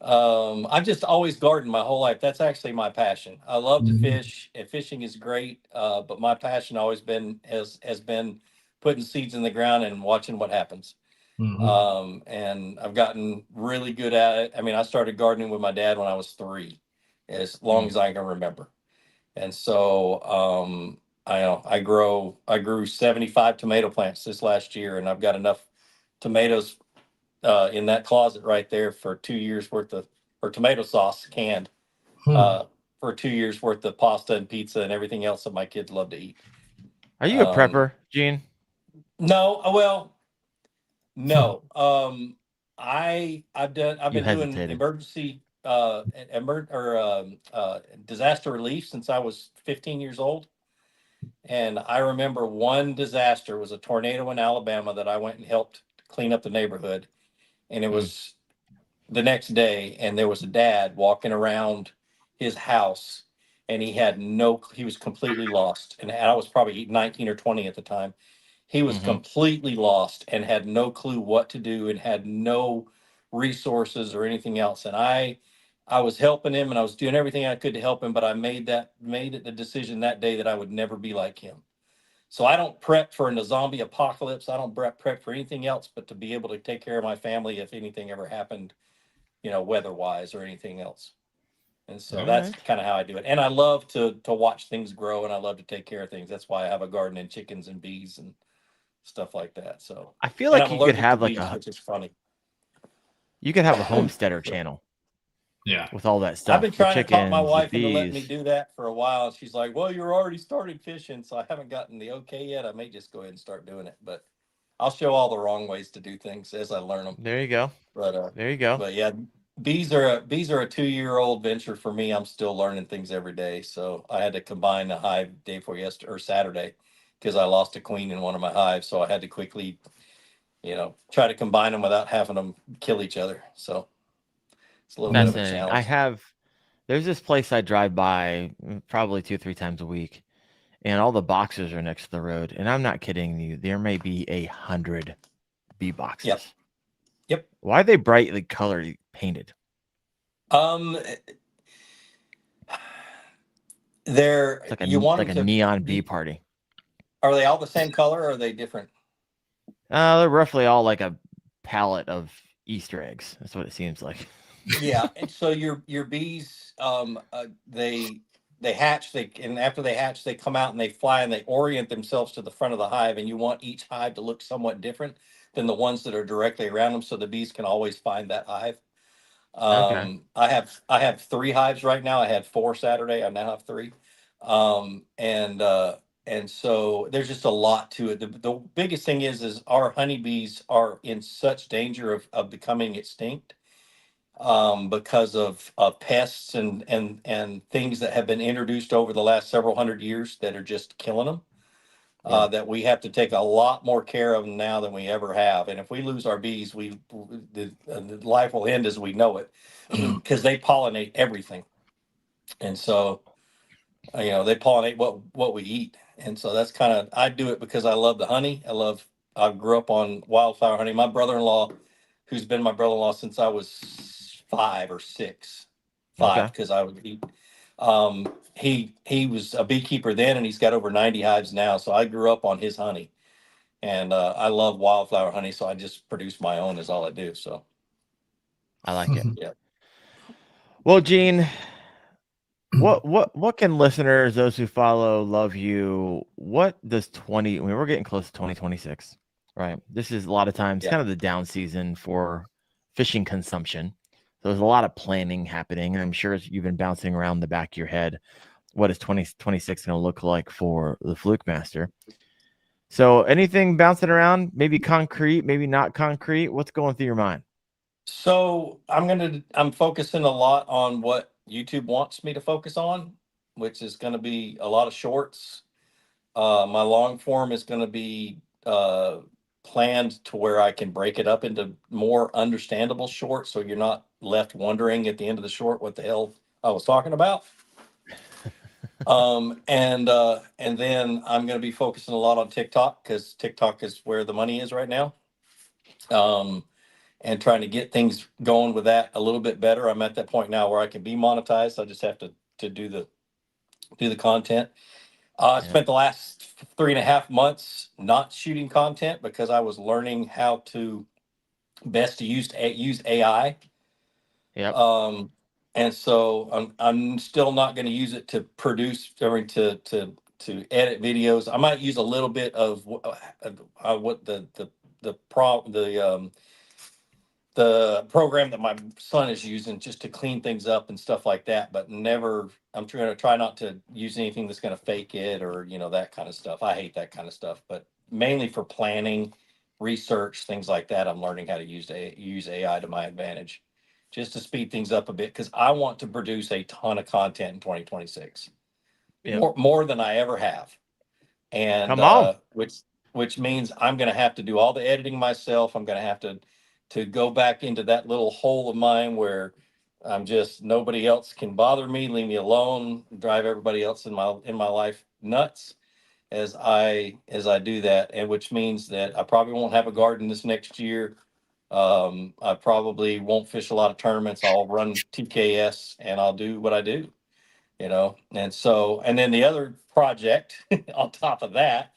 I've just always gardened my whole life. That's actually my passion. I love to fish, and fishing is great. But my passion always has been putting seeds in the ground and watching what happens. And I've gotten really good at it. I mean, I started gardening with my dad when I was 3, as long as I can remember. And so I grew 75 tomato plants this last year, and I've got enough tomatoes in that closet right there for 2 years worth of tomato sauce canned for 2 years worth of pasta and pizza and everything else that my kids love to eat. Are you a prepper, Gene? No. Well, no. I've been doing emergency disaster relief since I was 15 years old. And I remember one disaster was a tornado in Alabama that I went and helped clean up the neighborhood. And it was the next day, and there was a dad walking around his house, and he was completely lost. And I was probably 19 or 20 at the time. He was completely lost and had no clue what to do and had no resources or anything else. And I I was helping him and I was doing everything I could to help him, but I made it the decision that day that I would never be like him. So I don't prep for a zombie apocalypse. I don't prep for anything else, but to be able to take care of my family if anything ever happened, weather-wise or anything else. And so that's kind of how I do it. And I love to watch things grow, and I love to take care of things. That's why I have a garden and chickens and bees and stuff like that. So I feel and like I'm you could allergic to have like bees, which is funny. You could have a homesteader channel. Yeah. With all that stuff. I've been trying to talk my wife into letting me do that for a while. She's like, well, you're already started fishing, so I haven't gotten the okay yet. I may just go ahead and start doing it, but I'll show all the wrong ways to do things as I learn them. There you go. But there you go. But yeah, bees are a 2-year-old venture for me. I'm still learning things every day. So I had to combine the hive day before yesterday or Saturday because I lost a queen in one of my hives. So I had to quickly, try to combine them without having them kill each other. So it's a little bit of a challenge. There's this place I drive by probably 2-3 times a week, and all the boxes are next to the road. And I'm not kidding you. There may be 100 bee boxes. Yep. Why are they brightly colored painted? They're it's like a, you want like a neon bee party. Are they all the same color or are they different? They're roughly all like a palette of Easter eggs. That's what it seems like. Yeah, and so your bees, they hatch, and after they hatch, they come out and they fly and they orient themselves to the front of the hive, and you want each hive to look somewhat different than the ones that are directly around them, so the bees can always find that hive. I have 3 hives right now. I had 4 Saturday. I now have 3. And so there's just a lot to it. The biggest thing is our honeybees are in such danger of becoming extinct because of pests and things that have been introduced over the last several hundred years that are just killing them. That we have to take a lot more care of them now than we ever have. And if we lose our bees, the life will end as we know it because they pollinate everything. And so, they pollinate what we eat. And so that's I do it because I love the honey. I grew up on wildflower honey. My brother-in-law, who's been my brother-in-law since I was 5 or 6, because I would eat. He was a beekeeper then, and he's got over 90 hives now. So I grew up on his honey, and I love wildflower honey. So I just produce my own is all I do. So I like it. Yeah. Well, Gene, what can listeners, those who follow, love you? What does we're getting close to 2026, right? This is a lot of times kind of the down season for fishing consumption. So there's a lot of planning happening, and I'm sure you've been bouncing around the back of your head. What is 2026 going to look like for the Flukemaster? So anything bouncing around, maybe concrete, maybe not concrete? What's going through your mind? So I'm focusing a lot on what YouTube wants me to focus on, which is going to be a lot of shorts. My long form is going to be planned to where I can break it up into more understandable shorts, so you're not left wondering at the end of the short what the hell I was talking about. And then I'm going to be focusing a lot on TikTok because TikTok is where the money is right now. And trying to get things going with that a little bit better. I'm at that point now where I can be monetized. I just have to do the content. I spent the last 3.5 months not shooting content because I was learning how to best to use AI. Yep. And so I'm still not going to use it to produce or to edit videos. I might use a little bit of what the program that my son is using just to clean things up and stuff like that, but never, I'm trying to try not to use anything that's going to fake it or, that kind of stuff. I hate that kind of stuff, but mainly for planning, research, things like that. I'm learning how to use AI to my advantage just to speed things up a bit. Cause I want to produce a ton of content in 2026, more than I ever have. And, come on. which means I'm going to have to do all the editing myself. I'm going to have to go back into that little hole of mine where I'm just, nobody else can bother me, leave me alone, drive everybody else in my life nuts as I do that. And which means that I probably won't have a garden this next year. I probably won't fish a lot of tournaments. I'll run TKS and I'll do what I do, And so, and then the other project on top of that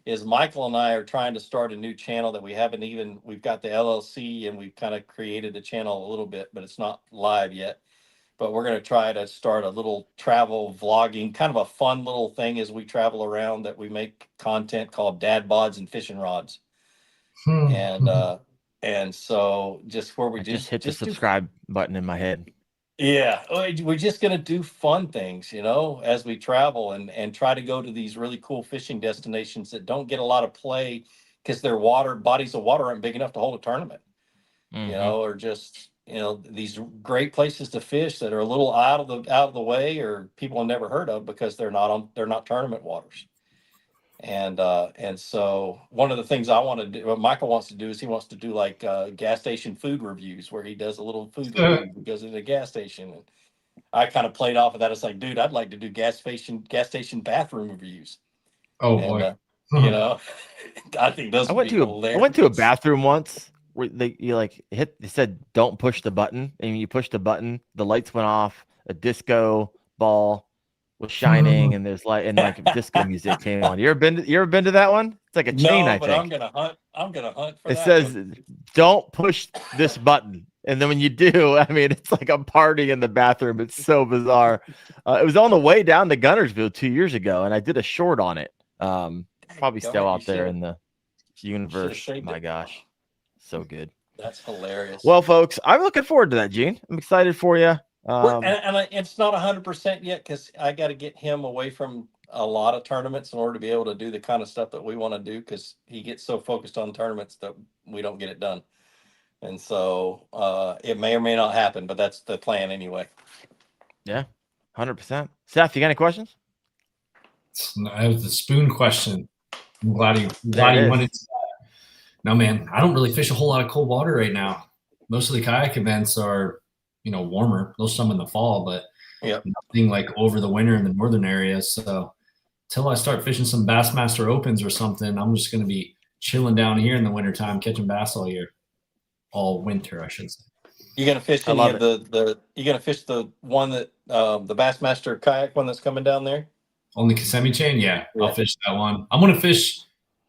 is Michael and I are trying to start a new channel that we've got the LLC and we've kind of created the channel a little bit, but it's not live yet. But we're going to try to start a little travel vlogging, kind of a fun little thing as we travel around, that we make content called Dad Bods and Fishing Rods. And so just where we just hit the subscribe button in my head. Yeah, we're just going to do fun things, as we travel and try to go to these really cool fishing destinations that don't get a lot of play because their bodies of water aren't big enough to hold a tournament, or just, these great places to fish that are a little out of the way, or people have never heard of because they're not tournament waters. And so one of the things I want to do, what Michael wants to do, is he wants to do like gas station food reviews, where he does a little food review because it's a gas station. And I kind of played off of that. It's like, dude, I'd like to do gas station bathroom reviews. Oh boy. I think those would be hilarious. I went to a bathroom once where they said don't push the button, and you push the button, the lights went off, a disco ball was shining, and there's disco music came on. You ever been to that one? It's like a chain, I think. I'm gonna hunt for it that. It says one. Don't push this button, and then when you do, it's like a party in the bathroom. It's so bizarre. It was on the way down to Guntersville 2 years ago, and I did a short on it. Probably still out there in the universe. My gosh, so good. That's hilarious. Well, folks, I'm looking forward to that, Gene. I'm excited for you. It's not 100% yet because I got to get him away from a lot of tournaments in order to be able to do the kind of stuff that we want to do, because he gets so focused on tournaments that we don't get it done. And so it may or may not happen, but that's the plan anyway. Yeah, 100%. Seth, you got any questions? That was the spoon question. I'm glad he wanted to. No, man, I don't really fish a whole lot of cold water right now. Most of the kayak events are warmer. There's some in the fall, but nothing like over the winter in the northern areas. So until I start fishing some Bassmaster Opens or something, I'm just going to be chilling down here in the wintertime, catching bass all winter, I should say. You gonna fish any of you gonna fish the one that the Bassmaster kayak one that's coming down there on the Kissimmee chain? Yeah, I'll fish that one. I'm gonna fish.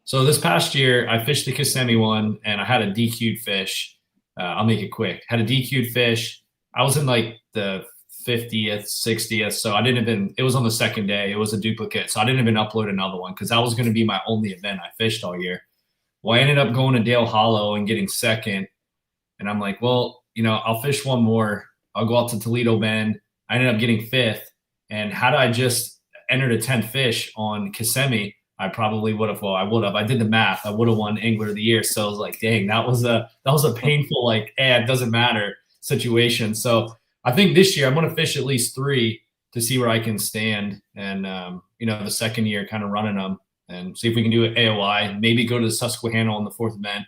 So this past year, I fished the Kissimmee one, and I had a DQ'd fish. I'll make it quick. Had a DQ'd fish. I was in like the 50th, 60th. So it was on the second day. It was a duplicate. So I didn't even upload another one because that was going to be my only event I fished all year. Well, I ended up going to Dale Hollow and getting second. And I'm like, well, I'll fish one more. I'll go out to Toledo Bend. I ended up getting fifth. And had I just entered a 10th fish on Kissimmee, I probably would have. Well, I would have. I did the math. I would have won Angler of the Year. So I was like, dang, that was a painful, it doesn't matter situation. So I think this year I'm going to fish at least 3 to see where I can stand. And, the second year kind of running them and see if we can do it AOI, maybe go to the Susquehanna on the 4th event,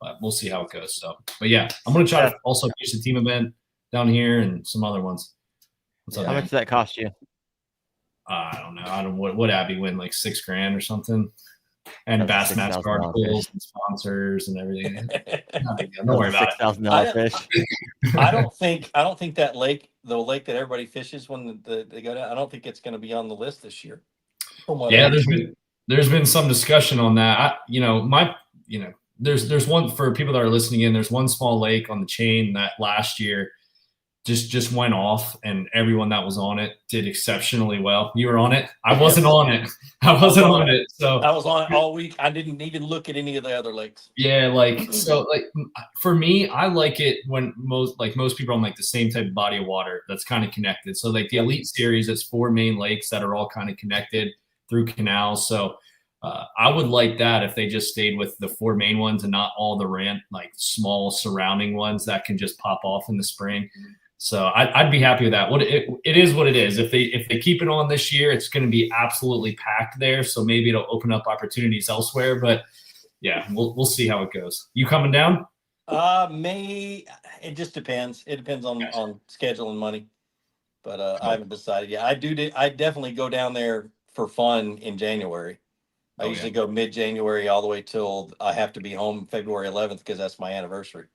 but we'll see how it goes. So, but yeah, I'm going to try to also fish the team event down here and some other ones. How much does that cost you? I don't know. What Abby win, like $6,000 or something? And Bassmaster articles and sponsors and everything. Don't worry about it. $6,000 fish. I don't think that the lake that everybody fishes when they go down, I don't think it's going to be on the list this year. Yeah, there's been some discussion on that. There's one for people that are listening in. There's one small lake on the chain that last year just went off, and everyone that was on it did exceptionally well. You were on it. I wasn't on it. So I was on it all week. I didn't even look at any of the other lakes. Yeah, for me, I like it when most people are on the same type of body of water that's kind of connected. So the Elite Series, it's 4 main lakes that are all kind of connected through canals. So I would like that if they just stayed with the 4 main ones and not all the small surrounding ones that can just pop off in the spring. So I'd be happy with that. It is what it is. If they keep it on this year, it's going to be absolutely packed there. So maybe it'll open up opportunities elsewhere. But yeah, we'll see how it goes. You coming down? It just depends. It depends on schedule and money. But I haven't decided yet. I definitely go down there for fun in January. I usually go mid-January all the way till I have to be home February 11th because that's my anniversary.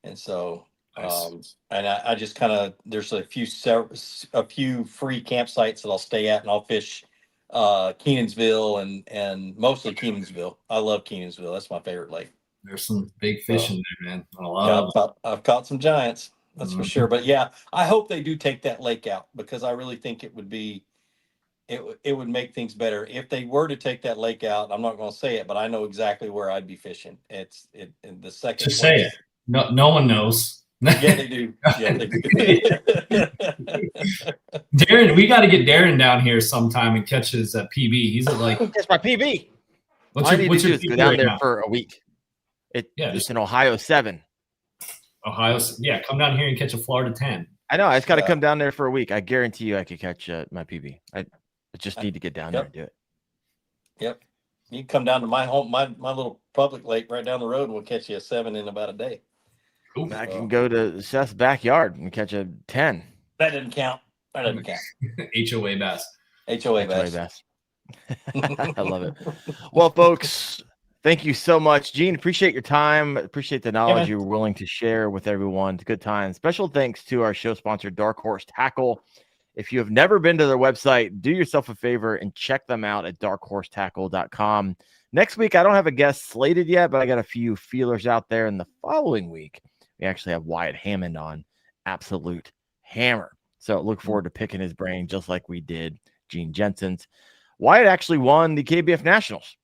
And so, Nice. and I just kind of, there's a few free campsites that I'll stay at, and I'll fish Kenansville and mostly Kenansville. I love Kenansville. That's my favorite lake. There's some big fish in there, man. I've caught some giants, that's for sure. But yeah, I hope they do take that lake out, because I really think it would be, it would make things better if they were to take that lake out. I'm not going to say it, but I know exactly where I'd be fishing. It's in the second. Just say it. No one knows. Yeah, they do. Yeah, they do. Darren, we got to get Darren down here sometime and catch his PB. He's at like. That's my PB. What's All I your, need what's to your do is PB go down right there now? for a week. Yeah, It's in Ohio 7. Ohio. Yeah, come down here and catch a Florida 10. I know. I just got to come down there for a week. I guarantee you I could catch my PB. I just need to get down there and do it. Yep. You can come down to my home, my little public lake right down the road, and we'll catch you a 7 in about a day. Ooh. I can go to Seth's backyard and catch a 10. That doesn't count. That doesn't count. HOA bass. HOA bass. I love it. Well, folks, thank you so much, Gene. Appreciate your time. Appreciate the knowledge you were willing to share with everyone. It's a good time. Special thanks to our show sponsor, Dark Horse Tackle. If you have never been to their website, do yourself a favor and check them out at darkhorsetackle.com. Next week, I don't have a guest slated yet, but I got a few feelers out there. And the following week, we actually have Wyatt Hammond on, Absolute Hammer. So look forward to picking his brain just like we did Gene Jensen's. Wyatt actually won the KBF Nationals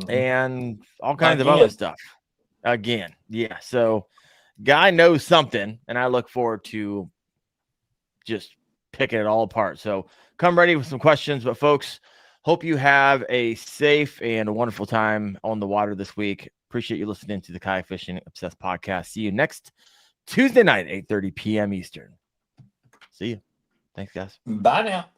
and all kinds of other stuff. Again, yeah. So guy knows something, and I look forward to just picking it all apart. So come ready with some questions. But folks, hope you have a safe and a wonderful time on the water this week. Appreciate you listening to the Kayak Fishing Obsessed podcast. See you next Tuesday night, 8:30 p.m. Eastern. See you. Thanks, guys. Bye now.